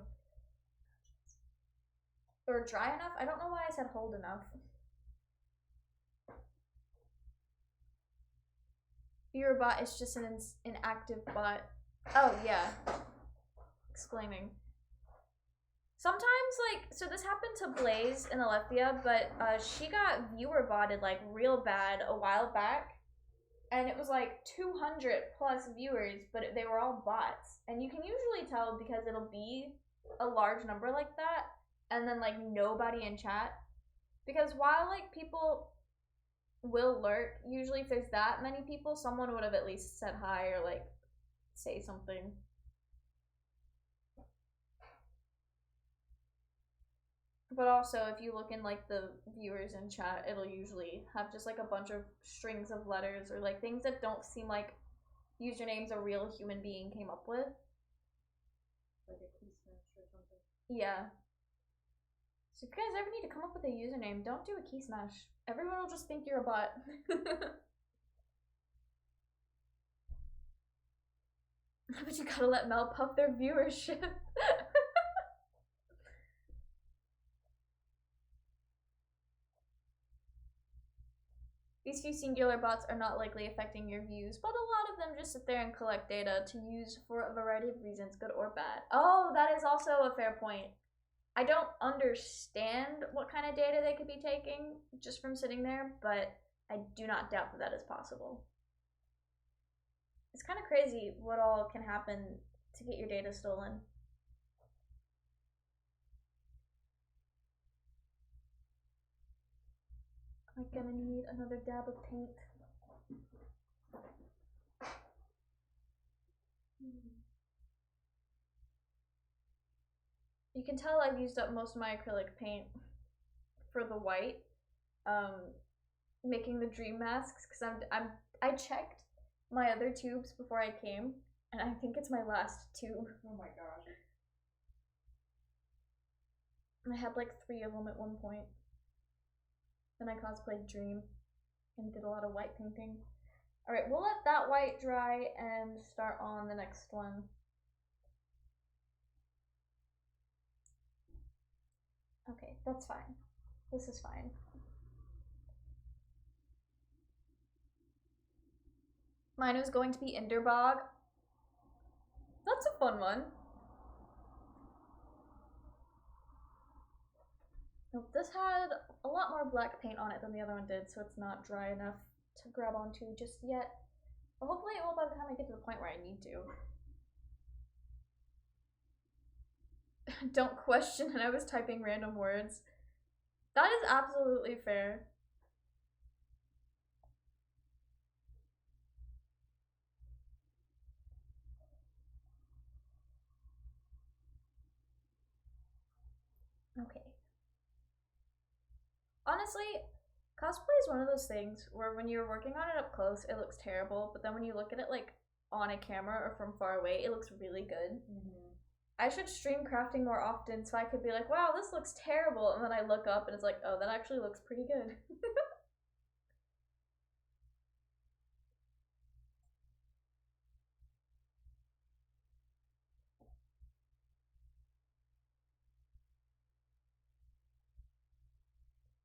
Or dry enough? I don't know why I said hold enough. Viewer bot is just an inactive bot. Oh, yeah. Exclaiming. Sometimes, so this happened to Blaze in Alethea, but she got viewer botted, real bad a while back. And it was 200 plus viewers, but they were all bots. And you can usually tell because it'll be a large number like that, and then nobody in chat. Because while people will lurk, usually if there's that many people, someone would have at least said hi or say something. But also, if you look in the viewers in chat, it'll usually have just a bunch of strings of letters or things that don't seem like usernames a real human being came up with. Like a key smash or something. Yeah. So if you guys ever need to come up with a username, don't do a key smash. Everyone will just think you're a bot. But you gotta let Mel puff their viewership. These few singular bots are not likely affecting your views, but a lot of them just sit there and collect data to use for a variety of reasons, good or bad. Oh, that is also a fair point. I don't understand what kind of data they could be taking just from sitting there, but I do not doubt that is possible. It's kind of crazy what all can happen to get your data stolen. I'm gonna need another dab of paint. You can tell I've used up most of my acrylic paint for the white, making the dream masks, because I checked my other tubes before I came, and I think it's my last tube. Oh my gosh. I had 3 of them at one point. Then I cosplayed Dream and did a lot of white painting. Alright, we'll let that white dry and start on the next one. Okay, that's fine. This is fine. Mine was going to be Enderbog. That's a fun one. Nope, this had a lot more black paint on it than the other one did, so it's not dry enough to grab onto just yet. But hopefully it will by the time I get to the point where I need to. Don't question, and I was typing random words. That is absolutely fair. Okay. Honestly, cosplay is one of those things where when you're working on it up close, it looks terrible, but then when you look at it on a camera or from far away, it looks really good. Mm-hmm. I should stream crafting more often so I could be like, wow, this looks terrible, and then I look up and it's like, oh, that actually looks pretty good.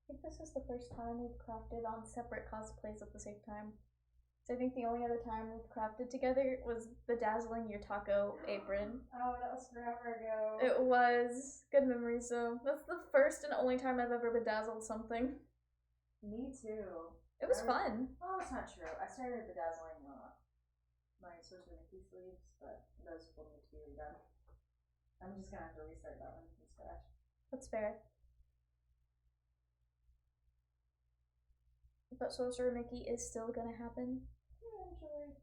I think this is the first time we've crafted on separate cosplays at the same time. So I think the only other time we've crafted together was bedazzling your taco apron. Oh, that was forever ago. It was. Good memories though. That's the first and only time I've ever bedazzled something. Me too. It was fun. Oh, that's not true. I started bedazzling my Swiss Mickey sleeves, but those will need to be redone. I'm just gonna have to restart that one. scratch. That's fair. But Sorcerer Mickey is still gonna happen. Eventually.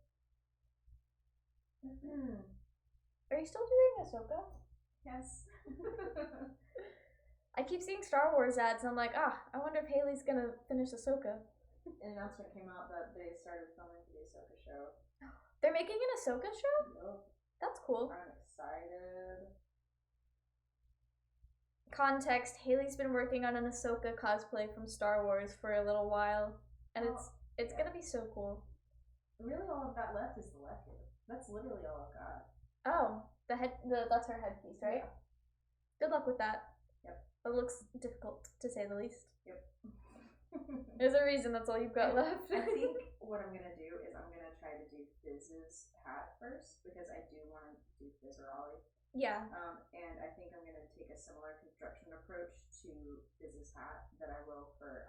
Are you still doing Ahsoka? Yes. I keep seeing Star Wars ads and I'm like, I wonder if Haley's gonna finish Ahsoka. An announcement came out that they started filming the Ahsoka show. They're making an Ahsoka show? Yep. That's cool. I'm excited. Context, Haley's been working on an Ahsoka cosplay from Star Wars for a little while. And it's gonna be so cool. Really all I've got left is the left ear. That's literally all I've got. Oh, that's her headpiece, right? Yeah. Good luck with that. Yep. It looks difficult, to say the least. Yep. There's a reason that's all you've got left. I think what I'm gonna do is I'm gonna try to do Fiz's hat first because I do want to do Fizz or Ollie. Yeah. And I think I'm gonna take a similar construction approach to Fiz's hat that I will for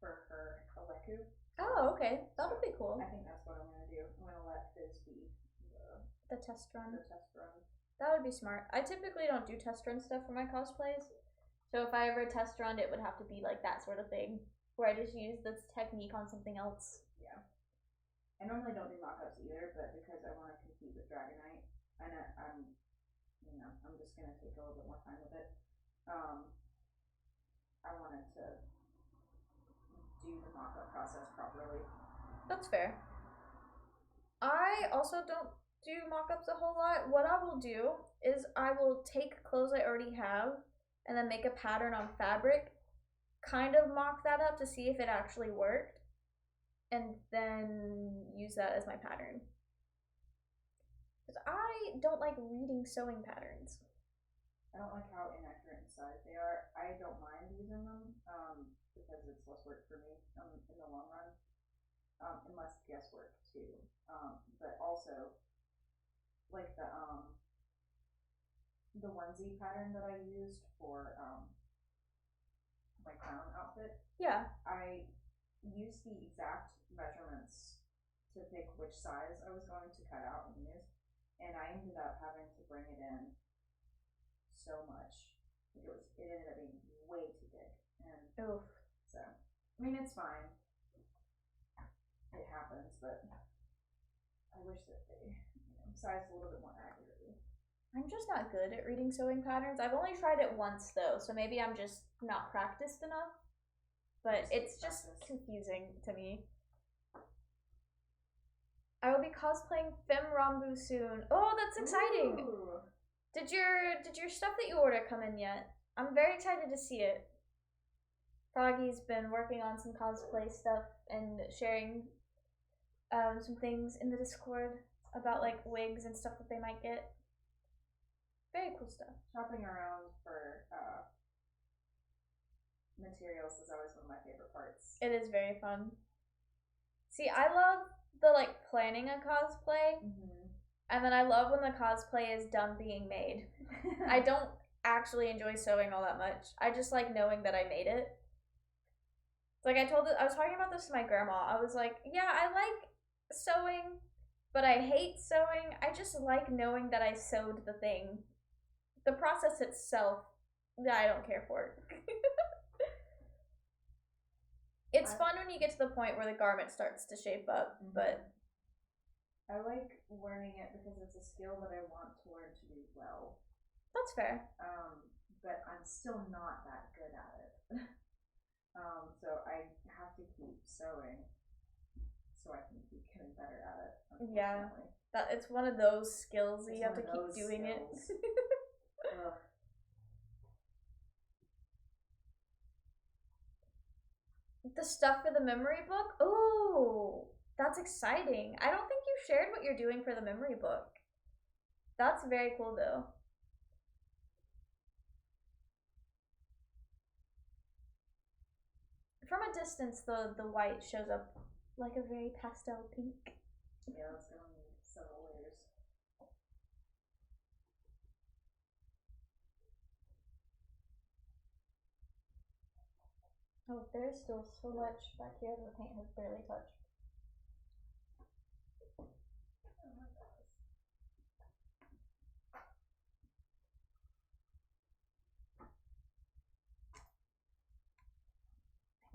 her Aleku. Oh, okay. That'll be cool. I think that's what I'm gonna do. I'm gonna let Fizz be the test run. That would be smart. I typically don't do test run stuff for my cosplays. So if I ever test run, it would have to be like that sort of thing. Where I just use this technique on something else. Yeah. I normally don't do mock-ups either, but because I want to compete with Dragonite, and I'm just gonna take a little bit more time with it. I wanted to do the mock-up process properly. That's fair. I also don't do mock-ups a whole lot. What I will do is I will take clothes I already have and then make a pattern on fabric, kind of mock that up to see if it actually worked, and then use that as my pattern. Because I don't like reading sewing patterns. I don't like how inaccurate in size they are. I don't mind using them because it's less work for me in the long run, and less guesswork too. But also, like the onesie pattern that I used for my clown outfit. Yeah. I used the exact measurements to pick which size I was going to cut out and use, and I ended up having to bring it in so much. It ended up being way too big, and oof. So I mean it's fine. It happens, but I wish that they sized a little bit more accurately. I'm just not good at reading sewing patterns. I've only tried it once though, so maybe I'm just not practiced enough. But it's just confusing to me. I will be cosplaying Fem Rambu soon. Oh, that's exciting! Ooh. Did your stuff that you ordered come in yet? I'm very excited to see it. Froggy's been working on some cosplay stuff and sharing some things in the Discord about like wigs and stuff that they might get. Very cool stuff. Shopping around for materials is always one of my favorite parts. It is very fun. See, I love the like planning a cosplay, and then I love when the cosplay is done being made. I don't actually enjoy sewing all that much. I just like knowing that I made it. Like I was talking about this to my grandma. I was like, yeah, I like sewing, but I hate sewing. I just like knowing that I sewed the thing. The process itself, I don't care for. It's fun when you get to the point where the garment starts to shape up, but I like learning it because it's a skill that I want to learn to do well. That's fair. But I'm still not that good at it. So I have to keep sewing so I can keep getting better at it. Yeah, it's one of those skills that you have to keep doing it. The stuff for the memory book? Oh, that's exciting. I don't think you shared what you're doing for the memory book. That's very cool though. From a distance, the white shows up like a very pastel pink. Yeah, it's gonna need several layers. Oh, there's still so much back here the paint has barely touched.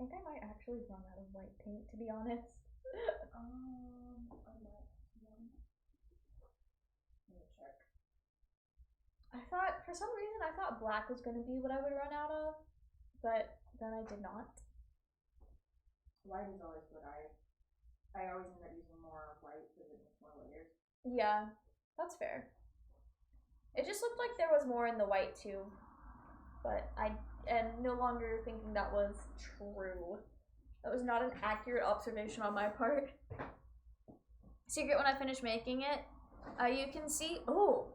think I might actually run out of white paint, to be honest. I might. Let me check. For some reason, I thought black was going to be what I would run out of, but then I did not. White is always what I always end up using more white because it makes more layers. Yeah, that's fair. It just looked like there was more in the white too, but I am no longer thinking that was true. That was not an accurate observation on my part. Secret, when I finish making it, you can see, oh,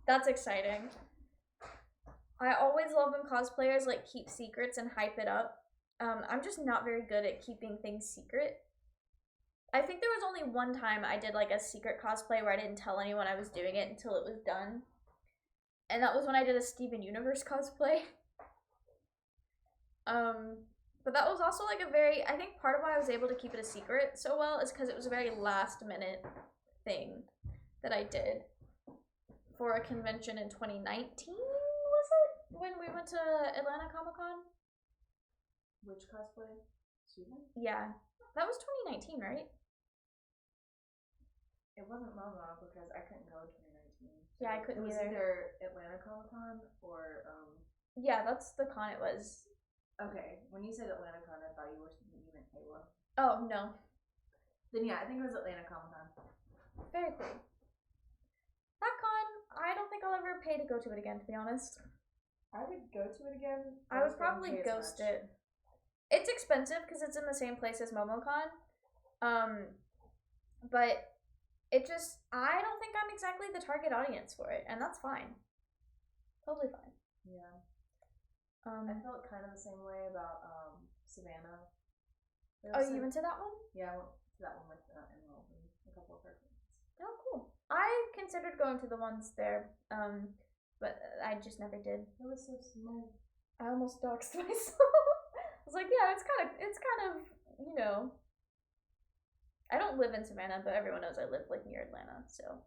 that's exciting. I always love when cosplayers like keep secrets and hype it up. I'm just not very good at keeping things secret. I think there was only one time I did like a secret cosplay where I didn't tell anyone I was doing it until it was done. And that was when I did a Steven Universe cosplay. But that was also like I think part of why I was able to keep it a secret so well is because it was a very last minute thing that I did for a convention in 2019, was it? When we went to Atlanta Comic Con? Which cosplay? Steven? Yeah. That was 2019, right? It wasn't Momo because I couldn't go in 2019. So yeah, I couldn't either. It was either. either Atlanta Comic Con or Yeah, that's the con it was. Okay, when you said Atlanta Con, I thought you meant Halo. Oh no. Then yeah, I think it was Atlanta Comic Con. Very cool. That con, I don't think I'll ever pay to go to it again, to be honest. I would go to it again. I would probably ghost it. It's expensive because it's in the same place as MomoCon. But it just, I don't think I'm exactly the target audience for it, and that's fine. Totally fine. Yeah. I felt kind of the same way about Savannah. Oh, you went to that one? Yeah, I went to that one with Emerald and a couple of her friends. Oh, cool. I considered going to the ones there, but I just never did. It was so small. I almost doxed myself. I was like, yeah, it's kind of, you know. I don't live in Savannah, but everyone knows I live like near Atlanta, so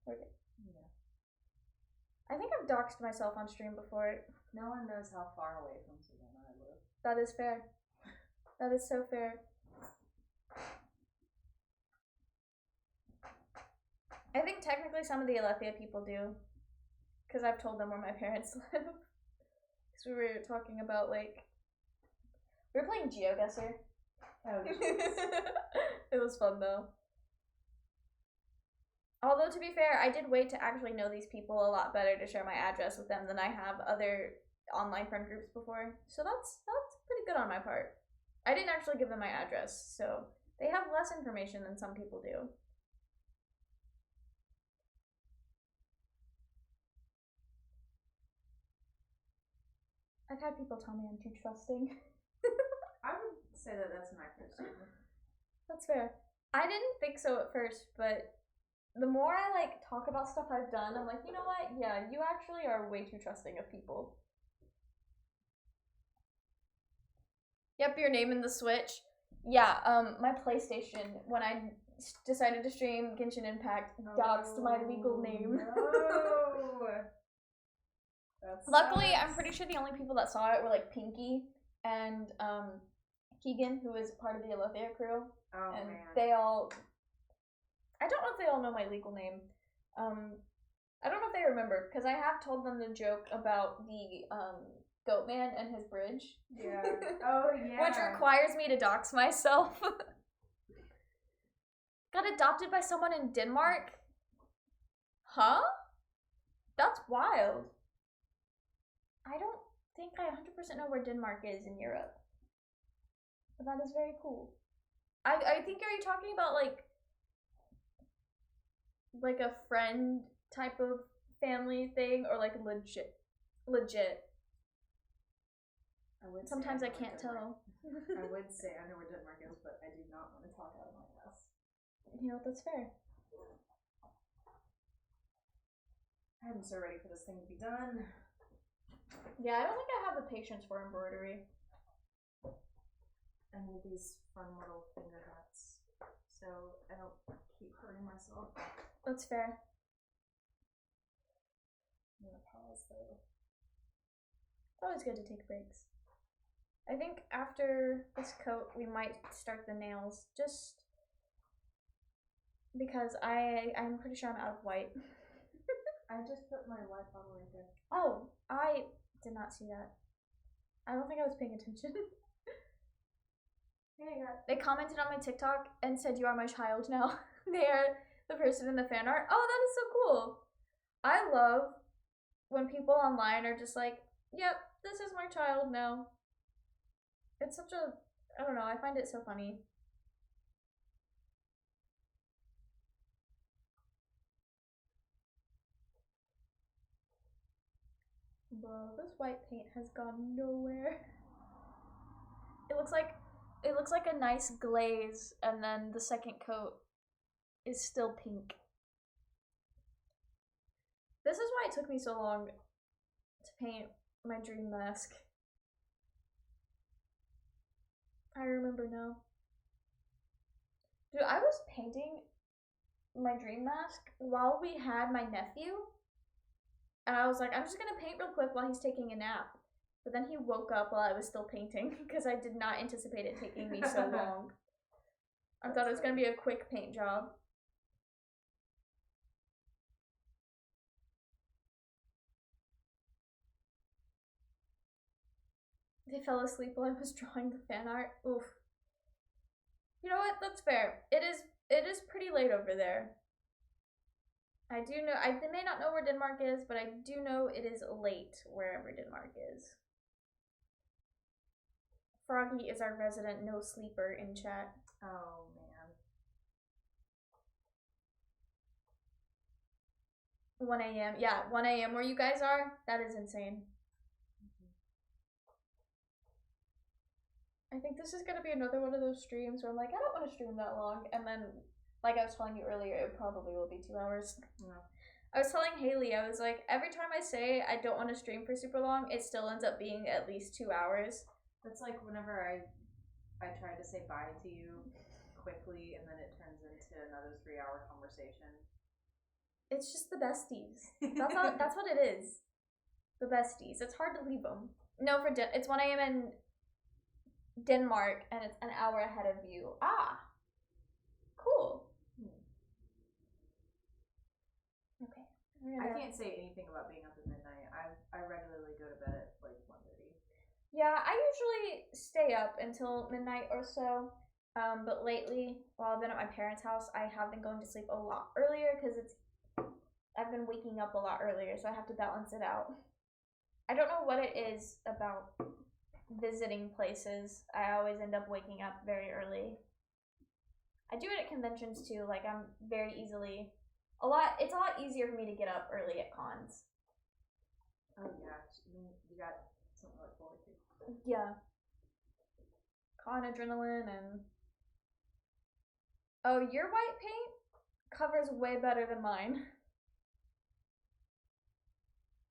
we're good. Yeah. I think I've doxed myself on stream before. No one knows how far away from Savannah I live. That is fair. That is so fair. I think technically some of the Alethea people do, because I've told them where my parents live. Because we were talking about, like, we were playing GeoGuessr. Oh, It was fun though. Although, to be fair, I did wait to actually know these people a lot better to share my address with them than I have other online friend groups before. So that's pretty good on my part. I didn't actually give them my address, so they have less information than some people do. I've had people tell me I'm too trusting. I would say that that's an accurate statement. That's fair. I didn't think so at first, but the more I like talk about stuff I've done, I'm like, you know what? Yeah, you actually are way too trusting of people. Yep, your name in the Switch. Yeah, my PlayStation, when I decided to stream Genshin Impact, doxed my legal name. No. Luckily, I'm pretty sure the only people that saw it were like Pinky and Keegan, who is part of the Alethea crew. Oh, and man. They all, I don't know if they all know my legal name. I don't know if they remember, because I have told them the joke about the goat man and his bridge. Yeah. Oh, yeah. Which requires me to dox myself. Got adopted by someone in Denmark? Huh? That's wild. I don't think I 100% know where Denmark is in Europe. But that is very cool. I think, are you talking about like a friend type of family thing, or like legit? Sometimes I can't tell. I would say I know where Denmark is, but I do not want to talk out of my ass. You know what, that's fair. I'm so ready for this thing to be done. Yeah, I don't think I have the patience for embroidery. I need these fun little finger cuts so I don't keep hurting myself. That's fair. I'm gonna pause though. It's always good to take breaks. I think after this coat, we might start the nails, just because I'm pretty sure I'm out of white. I just put my white bottle right there. Oh, I did not see that. I don't think I was paying attention. Hey, They commented on my TikTok and said, "You are my child now." They are the person in the fan art. Oh, that is so cool. I love when people online are just like, "Yep, this is my child now." It's such a, I don't know, I find it so funny. Bro, this white paint has gone nowhere. It looks like a nice glaze, and then the second coat is still pink. This is why it took me so long to paint my dream mask. I remember now. Dude, I was painting my dream mask while we had my nephew, and I was like, I'm just gonna paint real quick while he's taking a nap. But then he woke up while I was still painting because I did not anticipate it taking me so long. I thought it was gonna be a quick paint job. They fell asleep while I was drawing the fan art. Oof. You know what? That's fair. It is pretty late over there. I do know, I may not know where Denmark is, but I do know it is late wherever Denmark is. Froggy is our resident no sleeper in chat. Oh man. 1 a.m. Yeah, 1 a.m. where you guys are? That is insane. I think this is gonna be another one of those streams where I'm like, I don't want to stream that long, and then, like I was telling you earlier, it probably will be 2 hours. Yeah. I was telling Haley, I was like, every time I say I don't want to stream for super long, it still ends up being at least 2 hours. That's like whenever I tried to say bye to you quickly, and then it turns into another 3-hour conversation. It's just the besties. That's what it is. The besties. It's hard to leave them. No, it's 1 a.m. in Denmark, and it's an hour ahead of you. Ah, cool. Okay. I can't say anything about being up at midnight. I regularly go to bed at like 1:30. Yeah, I usually stay up until midnight or so. But lately, while I've been at my parents' house, I have been going to sleep a lot earlier because I've been waking up a lot earlier, so I have to balance it out. I don't know what it is about visiting places. I always end up waking up very early. I do it at conventions too. Like I'm very easily it's a lot easier for me to get up early at cons. Oh yeah, you got something to look forward to. Yeah. Con adrenaline and oh, your white paint covers way better than mine.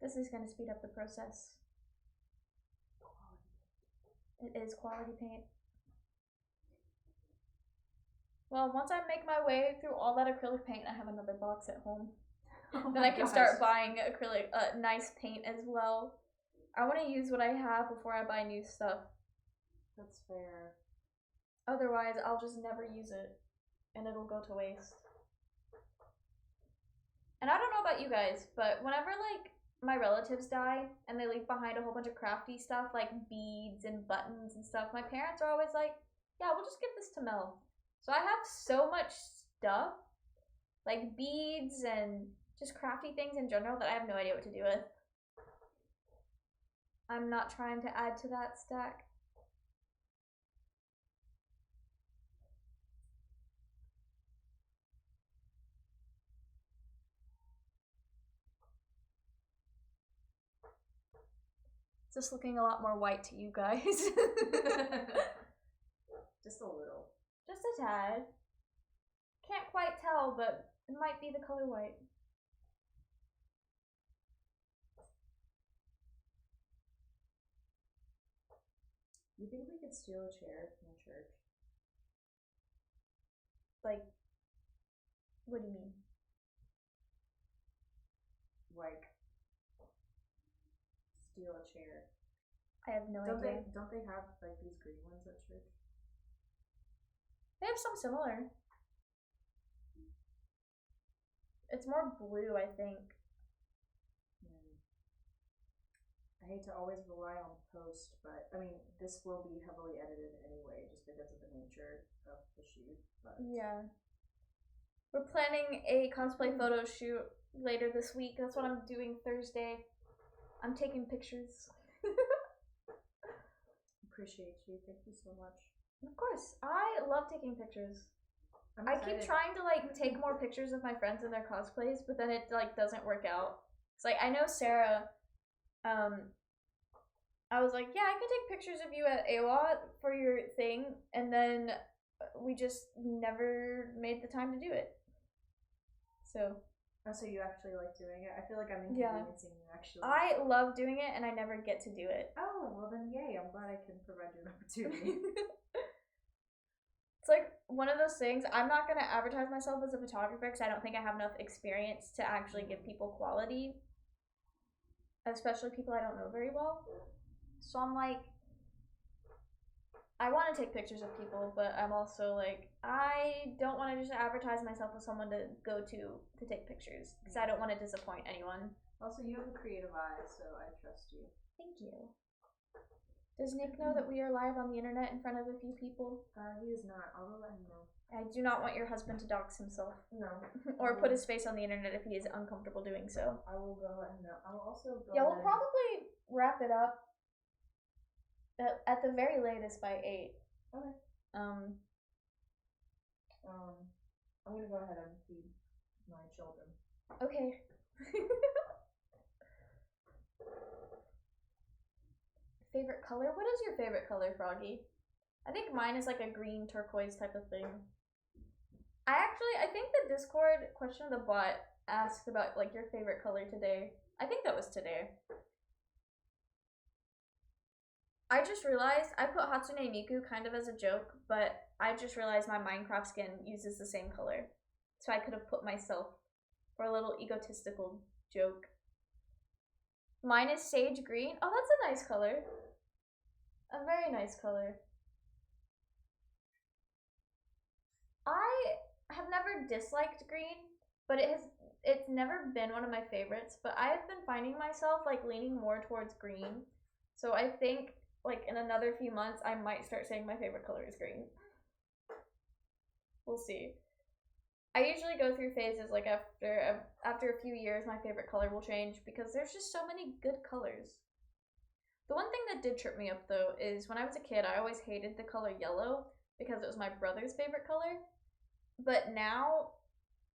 This is gonna speed up the process. It is quality paint. Well, once I make my way through all that acrylic paint, I have another box at home. Oh then I can start buying acrylic, nice paint as well. I want to use what I have before I buy new stuff. That's fair. Otherwise, I'll just never use it, and it'll go to waste. And I don't know about you guys, but whenever like my relatives die and they leave behind a whole bunch of crafty stuff like beads and buttons and stuff, my parents are always like, "Yeah, we'll just give this to Mel." So I have so much stuff, like beads and just crafty things in general, that I have no idea what to do with. I'm not trying to add to that stack. It's just looking a lot more white to you guys. Just a little. Just a tad. Can't quite tell, but it might be the color white. You think we could steal a chair from a church? Like, what do you mean? Like, steal a chair. I have no Don't idea. they have like these green ones at church? They have some similar. It's more blue, I think. I hate to always rely on post, but I mean, this will be heavily edited anyway, just because of the nature of the shoot. But Yeah. We're planning a cosplay photo shoot later this week. That's what I'm doing Thursday. I'm taking pictures. Appreciate you. Thank you so much. Of course. I love taking pictures. I'm I excited. keep trying to like take more pictures of my friends in their cosplays, but then it like doesn't work out. It's like I know Sarah, I was like, yeah, I can take pictures of you at AWA for your thing, and then we just never made the time to do it. So. Oh, so you actually like doing it? I feel like I'm inconveniencing you actually. I love doing it, and I never get to do it. Oh, well then yay, I'm glad I can provide you an opportunity. It's like one of those things, I'm not going to advertise myself as a photographer because I don't think I have enough experience to actually give people quality, especially people I don't know very well. So I'm like, I want to take pictures of people, but I'm also like, I don't want to just advertise myself as someone to go to take pictures because I don't want to disappoint anyone. Also, you have a creative eye, so I trust you. Thank you. Does Nick know that we are live on the internet in front of a few people? He is not. I will let him know. I do not want your husband to dox himself. No. Or put his face on the internet if he is uncomfortable doing so. I will go let him know. I will also go. Yeah, we'll probably wrap it up at the very latest by 8. Okay. I'm gonna go ahead and feed my children. Okay. Favorite color? What is your favorite color, Froggy? I think mine is like a green turquoise type of thing. I think the Discord question of the bot asked about like your favorite color today. I think that was today. I just realized I put Hatsune Miku kind of as a joke, but I just realized my Minecraft skin uses the same color. So I could have put myself for a little egotistical joke. Mine is sage green. Oh, that's a nice color. A very nice color. I have never disliked green, but it's never been one of my favorites, but I have been finding myself like leaning more towards green. So I think like in another few months I might start saying my favorite color is green. We'll see. I usually go through phases like after a few years my favorite color will change because there's just so many good colors. The one thing that did trip me up though is when I was a kid I always hated the color yellow because it was my brother's favorite color. But now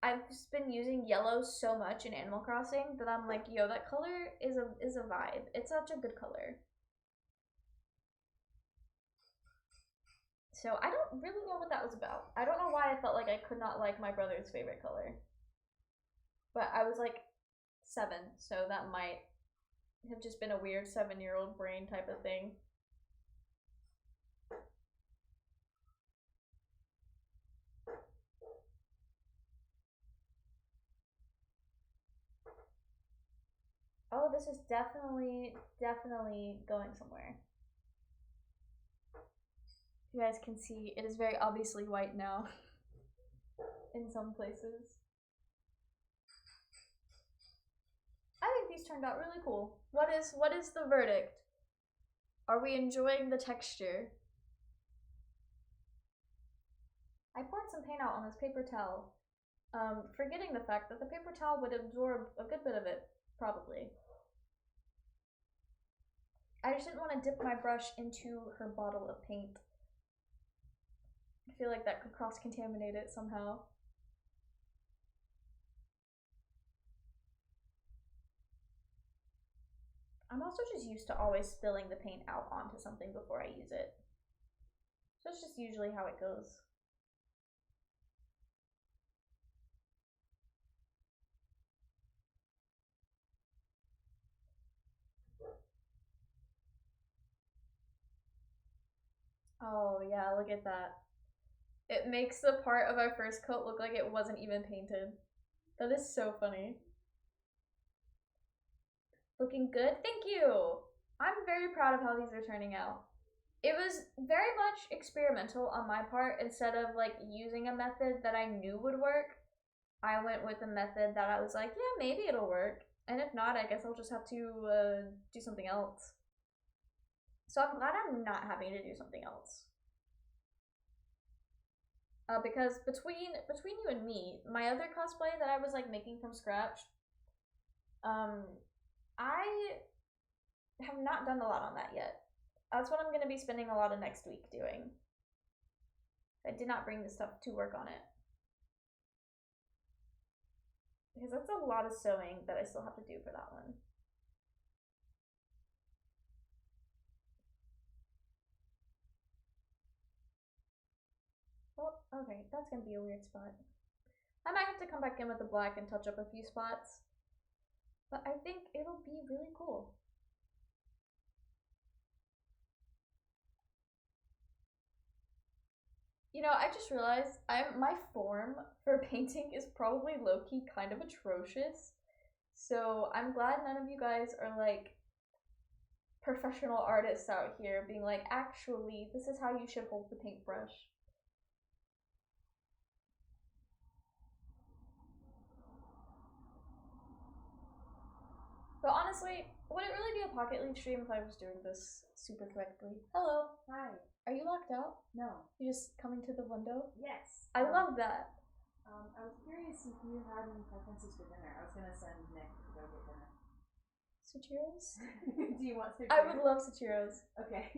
I've just been using yellow so much in Animal Crossing that I'm like, yo, that color is a vibe. It's such a good color. So I don't really know what that was about. I don't know why I felt like I could not like my brother's favorite color. But I was like 7, so that might have just been a weird 7-year-old brain type of thing. Oh, this is definitely going somewhere. You guys can see it is very obviously white now in some places. I think these turned out really cool. What is the verdict? Are we enjoying the texture? I poured some paint out on this paper towel, forgetting the fact that the paper towel would absorb a good bit of it, probably. I just didn't want to dip my brush into her bottle of paint. I feel like that could cross-contaminate it somehow. I'm also just used to always spilling the paint out onto something before I use it. So that's just usually how it goes. Oh yeah, look at that. It makes the part of our first coat look like it wasn't even painted. That is so funny. Looking good? Thank you! I'm very proud of how these are turning out. It was very much experimental on my part. Instead of like using a method that I knew would work, I went with a method that I was like, yeah, maybe it'll work. And if not, I guess I'll just have to do something else. So I'm glad I'm not having to do something else. Because between you and me, my other cosplay that I was like making from scratch, I have not done a lot on that yet. That's what I'm going to be spending a lot of next week doing. I did not bring the stuff to work on it. Because that's a lot of sewing that I still have to do for that one. Well, okay, that's gonna be a weird spot. I might have to come back in with the black and touch up a few spots. But I think it'll be really cool. You know, I just realized my form for painting is probably low-key kind of atrocious. So I'm glad none of you guys are like professional artists out here being like, actually, this is how you should hold the paintbrush. But honestly, would it really be a Pocket Leaf stream if I was doing this super correctly? Hello. Hi. Are you locked out? No. You just coming to the window? Yes. I love that. I was curious if you had any preferences for dinner. I was gonna send Nick to go get dinner. Sachiros? Do you want to? I would love Sachiros. Okay.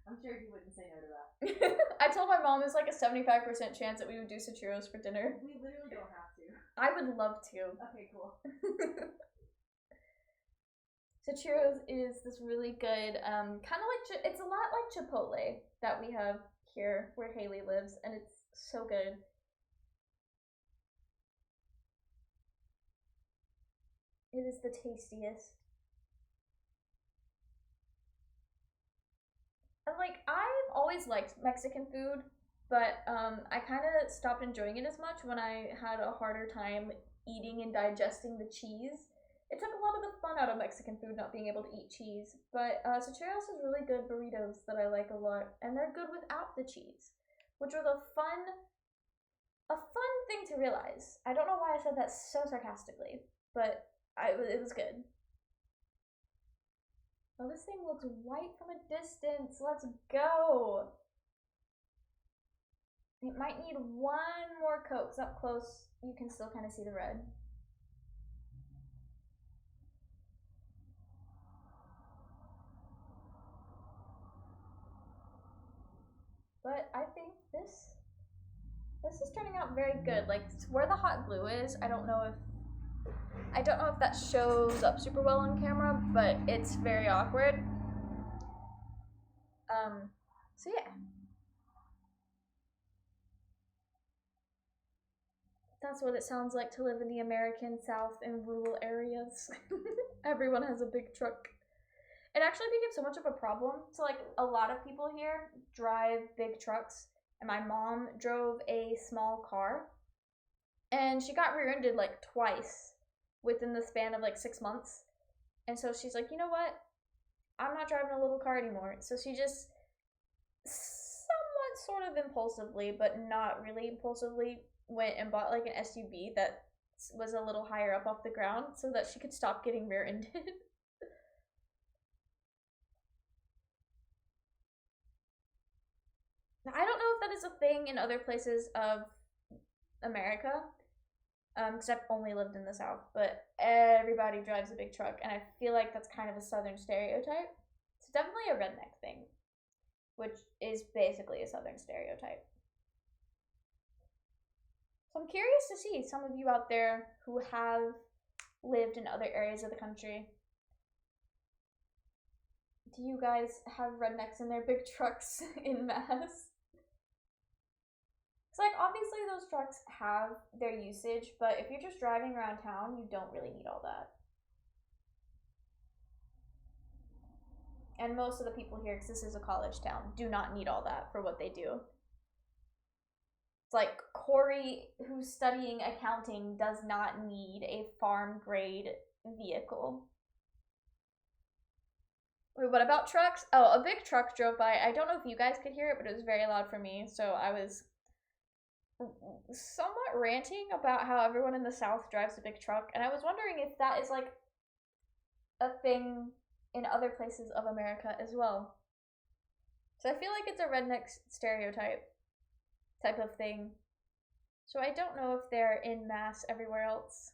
I'm sure he wouldn't say no to that. I told my mom there's like a 75% chance that we would do Sachiros for dinner. We literally don't have to. I would love to. Okay, cool. Sachiros is this really good, kind of like, it's a lot like Chipotle that we have here where Haley lives, and it's so good. It is the tastiest. And like, I've always liked Mexican food, but I kind of stopped enjoying it as much when I had a harder time eating and digesting the cheese. It took a lot of the fun out of Mexican food not being able to eat cheese, but Sachiros has really good burritos that I like a lot, and they're good without the cheese, which was a fun thing to realize. I don't know why I said that so sarcastically, but it was good. Oh, this thing looks white from a distance. Let's go. It might need one more coat, because up close you can still kind of see the red. But I think this is turning out very good. Like where the hot glue is, I don't know if that shows up super well on camera, but it's very awkward. So yeah. That's what it sounds like to live in the American South in rural areas. Everyone has a big truck. It actually became so much of a problem. So like a lot of people here drive big trucks, and my mom drove a small car, and she got rear-ended like twice within the span of like 6 months. And so she's like, you know what? I'm not driving a little car anymore. So she just somewhat sort of impulsively, but not really impulsively, went and bought like an SUV that was a little higher up off the ground so that she could stop getting rear-ended. I don't know if that is a thing in other places of America, because I've only lived in the South, but everybody drives a big truck, and I feel like that's kind of a Southern stereotype. It's definitely a redneck thing, which is basically a Southern stereotype. So I'm curious to see some of you out there who have lived in other areas of the country. Do you guys have rednecks in their big trucks in mass? So like obviously those trucks have their usage, but if you're just driving around town, you don't really need all that. And most of the people here, because this is a college town, do not need all that for what they do. It's like Corey, who's studying accounting, does not need a farm grade vehicle. Wait, what about trucks? Oh, a big truck drove by. I don't know if you guys could hear it, but it was very loud for me. So I was somewhat ranting about how everyone in the South drives a big truck. And I was wondering if that is like a thing in other places of America as well. So I feel like it's a redneck stereotype type of thing. So I don't know if they're in mass everywhere else.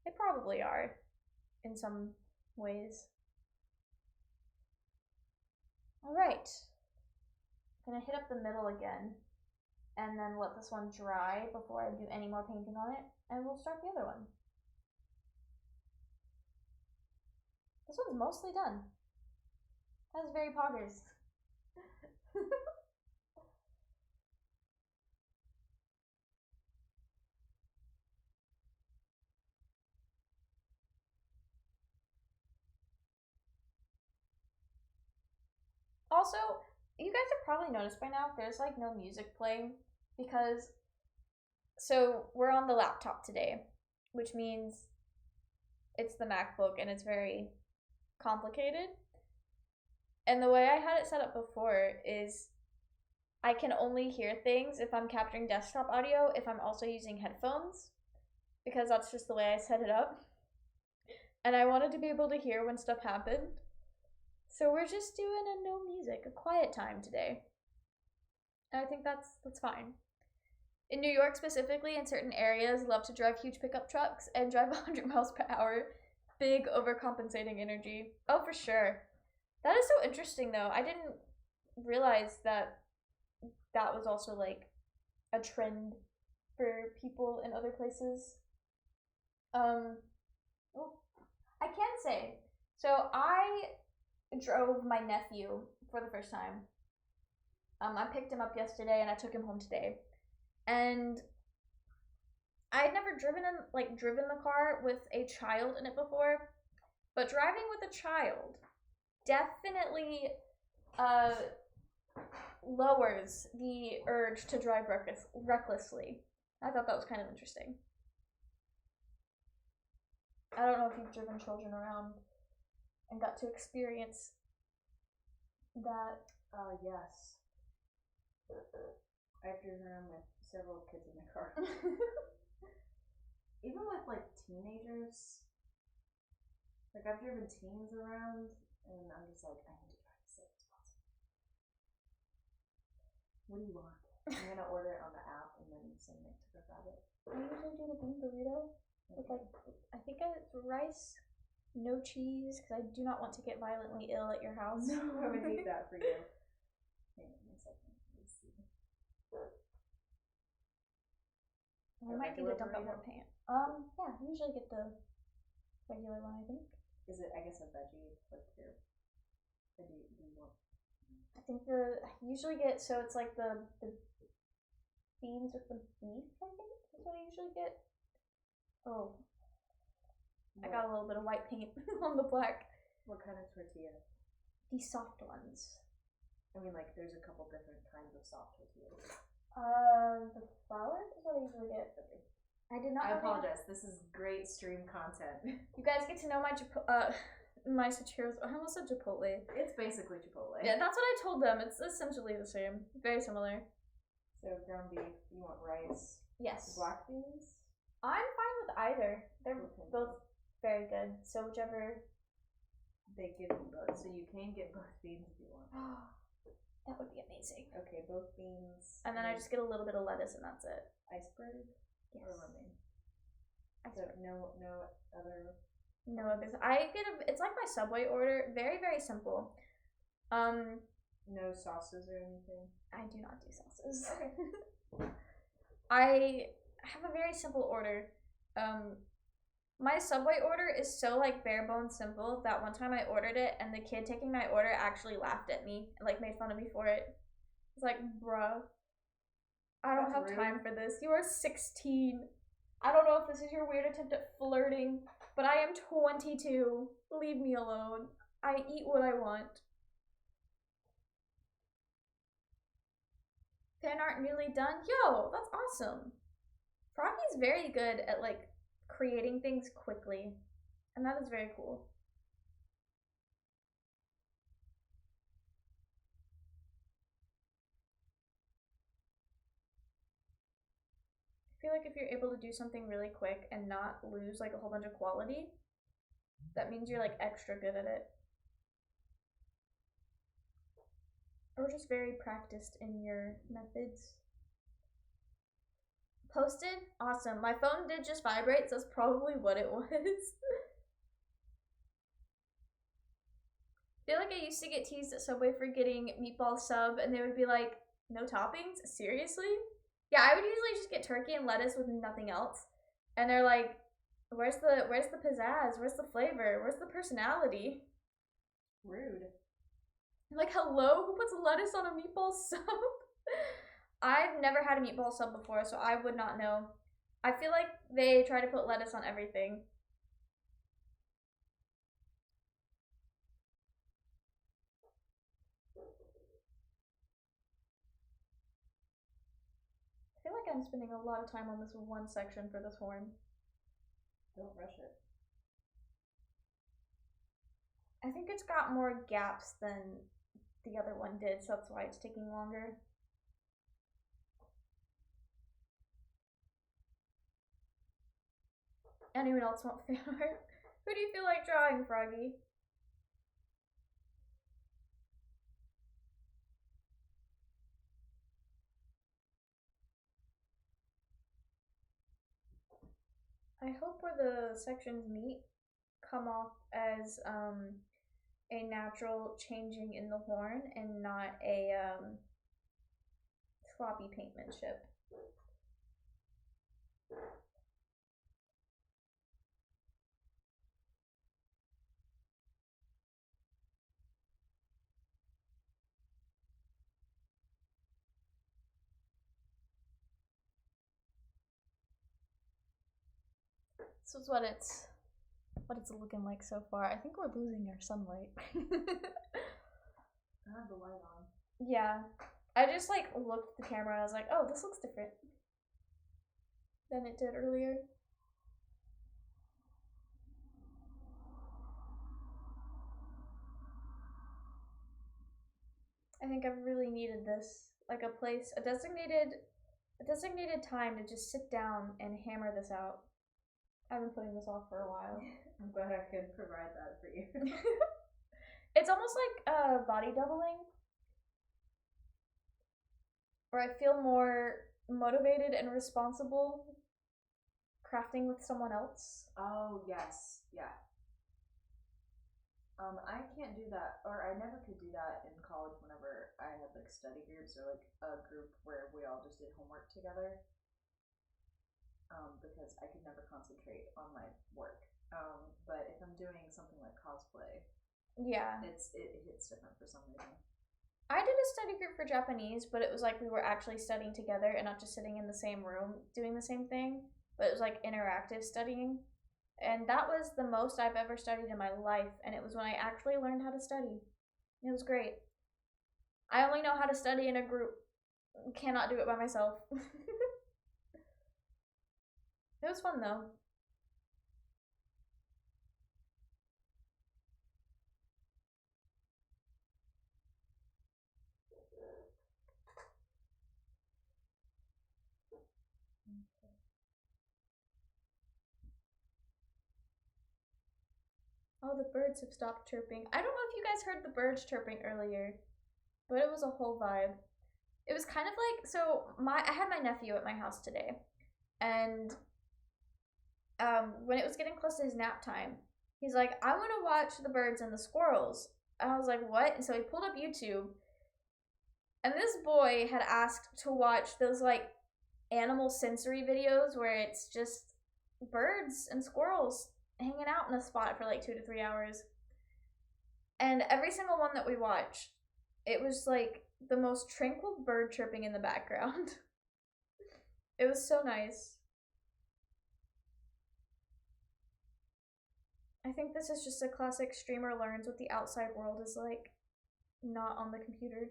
They probably are in some ways. Alright. I'm gonna hit up the middle again and then let this one dry before I do any more painting on it, and we'll start the other one. This one's mostly done. That was very poggers. Also, you guys have probably noticed by now there's like no music playing because we're on the laptop today, which means it's the MacBook and it's very complicated. And the way I had it set up before is I can only hear things if I'm capturing desktop audio if I'm also using headphones, because that's just the way I set it up. And I wanted to be able to hear when stuff happened. So we're just doing a no music, a quiet time today. And I think that's fine. In New York specifically, in certain areas, love to drive huge pickup trucks and drive 100 miles per hour. Big overcompensating energy. Oh, for sure. That is so interesting though. I didn't realize that was also like a trend for people in other places. I can say, so I drove my nephew for the first time. I picked him up yesterday and I took him home today. And I had never driven the car with a child in it before, but driving with a child definitely lowers the urge to drive recklessly. I thought that was kind of interesting. I don't know if you've driven children around and got to experience that. Yes. I've driven around with several kids in the car. Even with like teenagers. Like I've driven teens around and I'm just like, I need to drive as safe as possible. What do you want? I'm gonna order it on the app and then send Nick to go grab it. I usually do the bean burrito with like, I think it's rice, no cheese, because I do not want to get violently ill at your house. No, I would hate that for you. Hang on a second. Let's see. I might need to dump out more paint. Yeah, I usually get the regular one, I think. Is it, I guess, a veggie, like your, or do you want? I think I usually get, so it's like the beans with the beef, I think. That's what I usually get. Oh. What? I got a little bit of white paint on the black. What kind of tortilla? The soft ones. I mean, like, there's a couple different kinds of soft tortillas. The flour is what I usually get. I did not. I apologize. This is great stream content. You guys get to know my my Sachiros. I almost said Chipotle. It's basically Chipotle. Yeah, that's what I told them. It's essentially the same. Very similar. So ground beef. You want rice? Yes. Black beans? I'm fine with either. They're both very good. So whichever. They give you both. So you can get both beans if you want. That would be amazing. Okay, both beans. And then I just get a little bit of lettuce and that's it. Iceberg? Yes. Or romaine? Iceberg. So no other. No others. It's like my Subway order. Very, very simple. No sauces or anything? I do not do sauces. Okay. I have a very simple order. My Subway order is so like bare bones simple that one time I ordered it and the kid taking my order actually laughed at me and like made fun of me for it. It's like, bruh, I don't have time for this. You are 16. I don't know if this is your weird attempt at flirting, but I am 22. Leave me alone. I eat what I want. Fan art nearly done? Yo, that's awesome. Froggy's very good at like creating things quickly, and that is very cool. feel like if you're able to do something really quick and not lose like a whole bunch of quality, that means you're like extra good at it. Or just very practiced in your methods. Posted? Awesome. My phone did just vibrate, so that's probably what it was. I feel like I used to get teased at Subway for getting meatball sub, and they would be like, no toppings? Seriously? Yeah, I would usually just get turkey and lettuce with nothing else. And they're like, where's the pizzazz? Where's the flavor? Where's the personality? Rude. I'm like, hello? Who puts lettuce on a meatball sub? I've never had a meatball sub before, so I would not know. I feel like they try to put lettuce on everything. I feel like I'm spending a lot of time on this one section for this horn. Don't rush it. I think it's got more gaps than the other one did, so that's why it's taking longer. Anyone else want fan art? Who do you feel like drawing, Froggy? I hope where the sections meet come off as a natural changing in the horn and not a sloppy paintmanship. This is what it's looking like so far. I think we're losing our sunlight. I have the light on. Yeah. I just like looked at the camera and I was like, oh, this looks different than it did earlier. I think I've really needed this. Like a designated time to just sit down and hammer this out. I've been putting this off for a while. I'm glad I could provide that for you. It's almost like body doubling, where I feel more motivated and responsible crafting with someone else. Oh, yes. Yeah. I can't do that, or I never could do that in college whenever I had like study groups or like a group where we all just did homework together. Because I could never concentrate on my work. But if I'm doing something like cosplay, yeah, it hits different for some reason. I did a study group for Japanese, but it was like we were actually studying together and not just sitting in the same room doing the same thing. But it was like interactive studying. And that was the most I've ever studied in my life. And it was when I actually learned how to study. It was great. I only know how to study in a group. Cannot do it by myself. It was fun though. Oh, the birds have stopped chirping. I don't know if you guys heard the birds chirping earlier, but it was a whole vibe. It was kind of like, so I had my nephew at my house today, and when it was getting close to his nap time, he's like, I want to watch the birds and the squirrels. And I was like, what? And so he pulled up YouTube, and this boy had asked to watch those like animal sensory videos where it's just birds and squirrels hanging out in a spot for like 2 to 3 hours. And every single one that we watched, it was like the most tranquil bird chirping in the background. It was so nice. I think this is just a classic streamer learns what the outside world is like, not on the computer.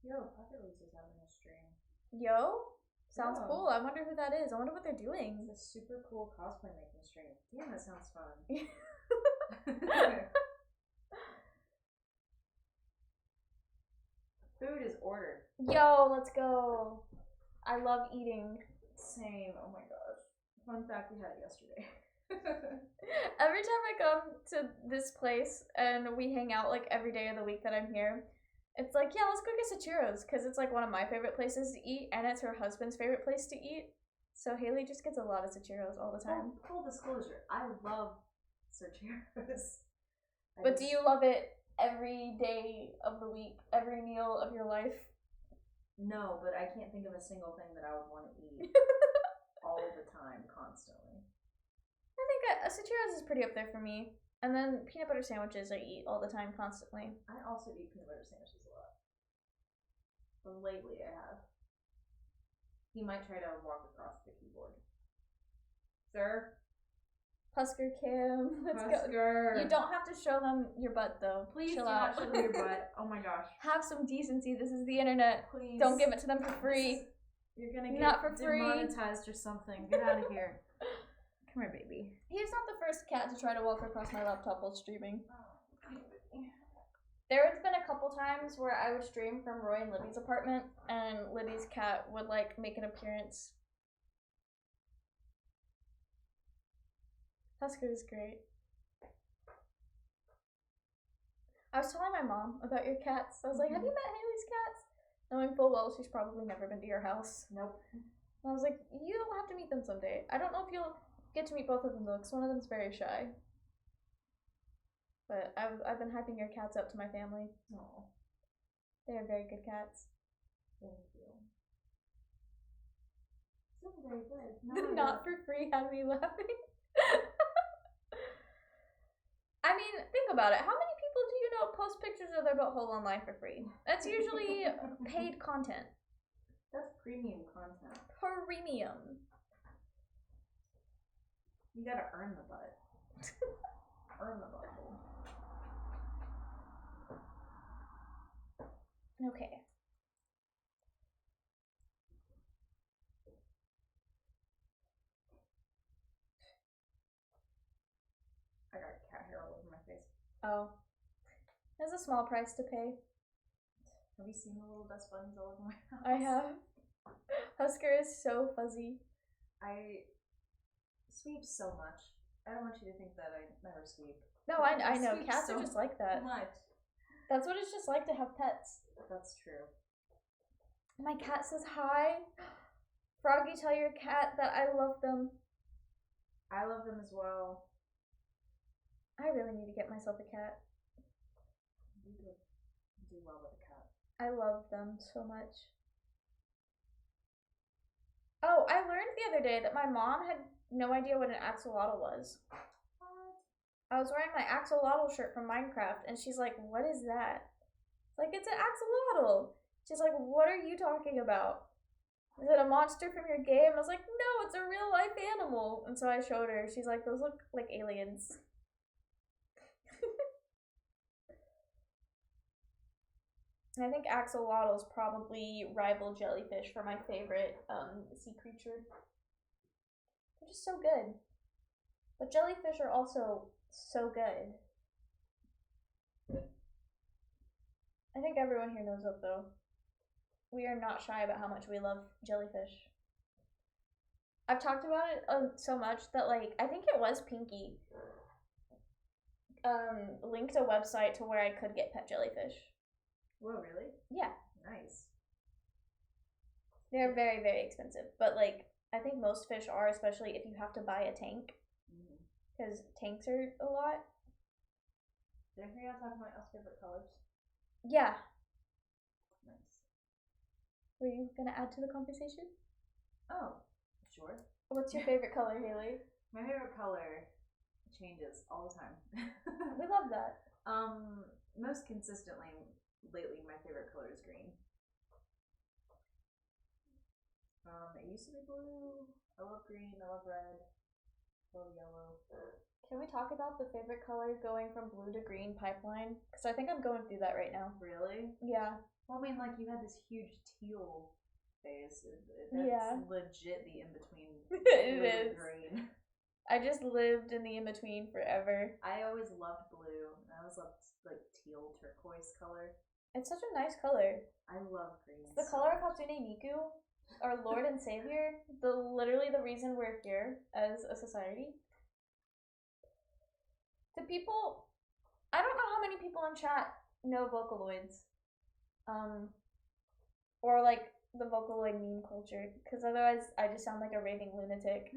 Yo, Pocket Rose is having a stream. Yo? Sounds Yeah. cool. I wonder who that is. I wonder what they're doing. It's a super cool cosplay making stream. Damn, that sounds fun. Food is ordered. Yo, let's go. I love eating. Same. Oh my gosh. Fun fact, we had it yesterday. Every time I come to this place and we hang out like every day of the week that I'm here, it's like, yeah, let's go get some churros because it's like one of my favorite places to eat and it's her husband's favorite place to eat. So Haley just gets a lot of churros all the time. Full disclosure, I love churros. But do you love it every day of the week, every meal of your life? No, but I can't think of a single thing that I would want to eat all the time, constantly. I think churros is pretty up there for me. And then peanut butter sandwiches I eat all the time, constantly. I also eat peanut butter sandwiches a lot. But lately I have. He might try to walk across the keyboard. Sir? Husker Cam, let's Husker. go. You don't have to show them your butt though. Please chill do out. not show them your butt. Oh my gosh. Have some decency. This is the internet. Please. Don't give it to them for free. You're gonna get not for free. demonetized or something. Get out of here. Come here, baby. He's not the first cat to try to walk across my laptop while streaming. Oh, There has been a couple times where I would stream from Roy and Libby's apartment, and Libby's cat would like make an appearance. Husker is great. I was telling my mom about your cats. I was like, have you met Haley's cats? Knowing full well she's probably never been to your house. Nope. And I was like, you will have to meet them someday. I don't know if you'll get to meet both of them though, because one of them's very shy. But I've been hyping your cats up to my family. Oh. They are very good cats. Thank you. So very good. Not for free had me laughing. I mean, think about it. How many people do you know post pictures of their butthole online for free? That's usually paid content. That's premium content. Premium. You gotta earn the butt. Earn the butthole. Okay. I got cat hair all over my face. Oh. There's a small price to pay. Have you seen the little dust bunnies all over my house? I have. Husker is so fuzzy. I sweep so much. I don't want you to think that I never sweep. No, I know. sweep Cats so are just like that. Much. That's what it's just like to have pets. That's true. My cat says hi. Froggy, tell your cat that I love them. I love them as well. I really need to get myself a cat. You do well with a cat. I love them so much. Oh, I learned the other day that my mom had no idea what an axolotl was. What? I was wearing my axolotl shirt from Minecraft, and she's like, what is that? Like, it's an axolotl. She's like, what are you talking about? Is it a monster from your game? I was like, no, it's a real life animal. And so I showed her. She's like, those look like aliens. I think axolotls probably rival jellyfish for my favorite sea creature. They're just so good. But jellyfish are also so good. I think everyone here knows that though. We are not shy about how much we love jellyfish. I've talked about it so much that like, I think it was Pinky linked a website to where I could get pet jellyfish. Whoa, really? Yeah. Nice. They're very, very expensive. But like, I think most fish are, especially if you have to buy a tank. Because tanks are a lot. Did I hear y'all talking about y'all's favorite colors? Yeah. Nice. Were you gonna add to the conversation? Oh, sure. What's your favorite color, Haley? My favorite color changes all the time. We love that. Most consistently lately, my favorite color is green. It used to be blue. I love green. I love red. I love yellow. Can we talk about the favorite color going from blue to green pipeline? Because I think I'm going through that right now. Really? Yeah. Well, I mean, like, you had this huge teal phase. That's legit the in-between blue It and is. green. I just lived in the in-between forever. I always loved blue. I always loved, like, teal turquoise color. It's such a nice color. I love green. It's the color of Hatsune Miku, our Lord and Savior. Literally the reason we're here as a society. The people, I don't know how many people in chat know Vocaloids. Or like the Vocaloid meme culture, because otherwise I just sound like a raving lunatic.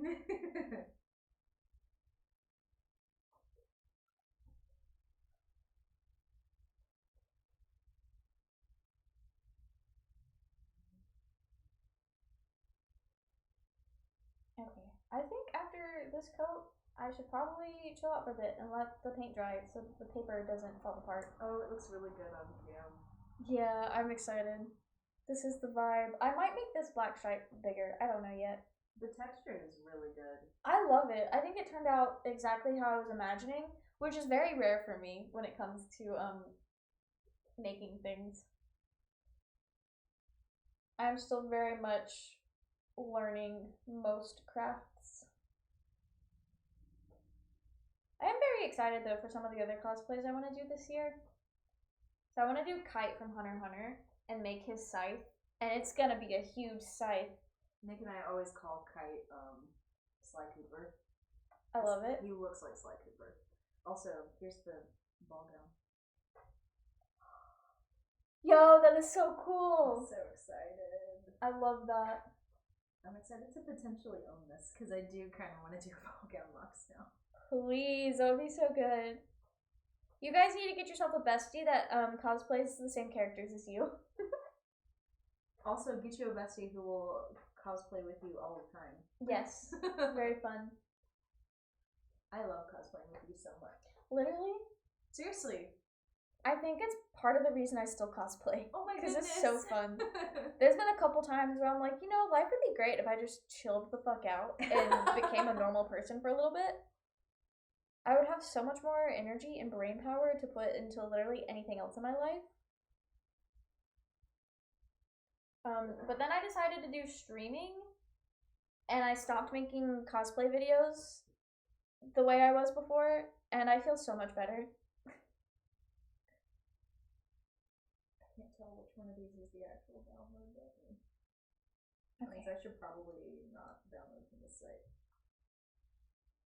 Okay, I think after this coat, I should probably chill out for a bit and let the paint dry so the paper doesn't fall apart. Oh, it looks really good on cam. Yeah, I'm excited. This is the vibe. I might make this black stripe bigger. I don't know yet. The texture is really good. I love it. I think it turned out exactly how I was imagining, which is very rare for me when it comes to making things. I'm still very much learning most crafts. I am very excited though for some of the other cosplays I want to do this year. So I want to do Kite from Hunter x Hunter and make his scythe, and it's gonna be a huge scythe. Nick and I always call Kite Sly Cooper. I love it. He looks like Sly Cooper. Also, here's the ball gown. Yo, that is so cool. I'm so excited. I love that. I'm excited to potentially own this because I do kind of want to do ball gown looks now. Please, that would be so good. You guys need to get yourself a bestie that cosplays the same characters as you. Also, get you a bestie who will cosplay with you all the time. Yes, very fun. I love cosplaying with you so much. Literally, Seriously. I think it's part of the reason I still cosplay. Oh my Because goodness. it's so fun. There's been a couple times where I'm like, you know, life would be great if I just chilled the fuck out and became a normal person for a little bit. I would have so much more energy and brain power to put into literally anything else in my life. But then I decided to do streaming, and I stopped making cosplay videos the way I was before, and I feel so much better. I can't tell which one of these is the actual download button. Okay. I should probably not download from the site.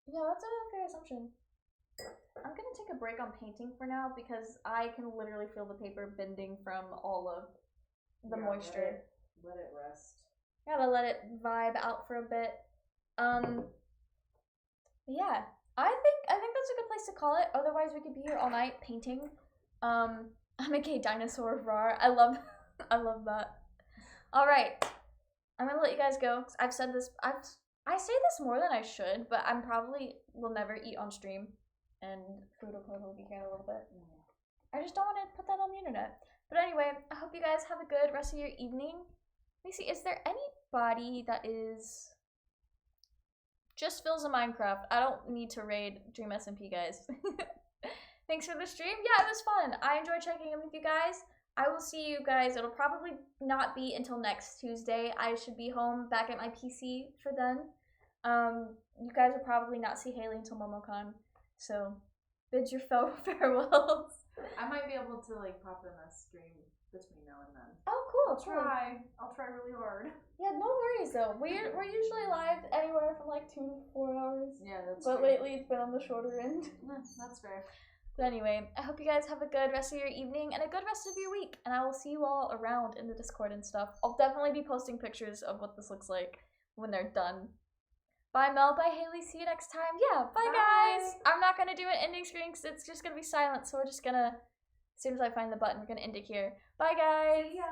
Yeah, that's a fair assumption. I'm gonna take a break on painting for now because I can literally feel the paper bending from all of the moisture. Let it rest. Gotta let it vibe out for a bit. Yeah, I think that's a good place to call it. Otherwise, we could be here all night painting. I'm a gay dinosaur rar. I love that. All right, I'm gonna let you guys go. I've said this. I say this more than I should, but I'm probably will never eat on stream, and food will probably be here in a little bit. I just don't want to put that on the internet. But anyway, I hope you guys have a good rest of your evening. Let me see, is there anybody that is just fills in Minecraft? I don't need to raid Dream SMP, guys. Thanks for the stream. Yeah, it was fun. I enjoyed checking in with you guys. I will see you guys. It'll probably not be until next Tuesday. I should be home back at my PC for then. You guys will probably not see Haley until MomoCon. So, bid your farewells. I might be able to like pop in a stream between now and then. Oh, cool. I'll try really hard. Yeah, no worries though. We're usually live anywhere from like 2 to 4 hours. Yeah, that's But fair. lately it's been on the shorter end. That's fair. But anyway, I hope you guys have a good rest of your evening and a good rest of your week. And I will see you all around in the Discord and stuff. I'll definitely be posting pictures of what this looks like when they're done. Bye Mel, bye Haley, see you next time. Yeah, bye guys. I'm not gonna do an ending screen because it's just gonna be silent, so we're just gonna, as soon as I find the button, we're gonna end it here. Bye guys. See ya.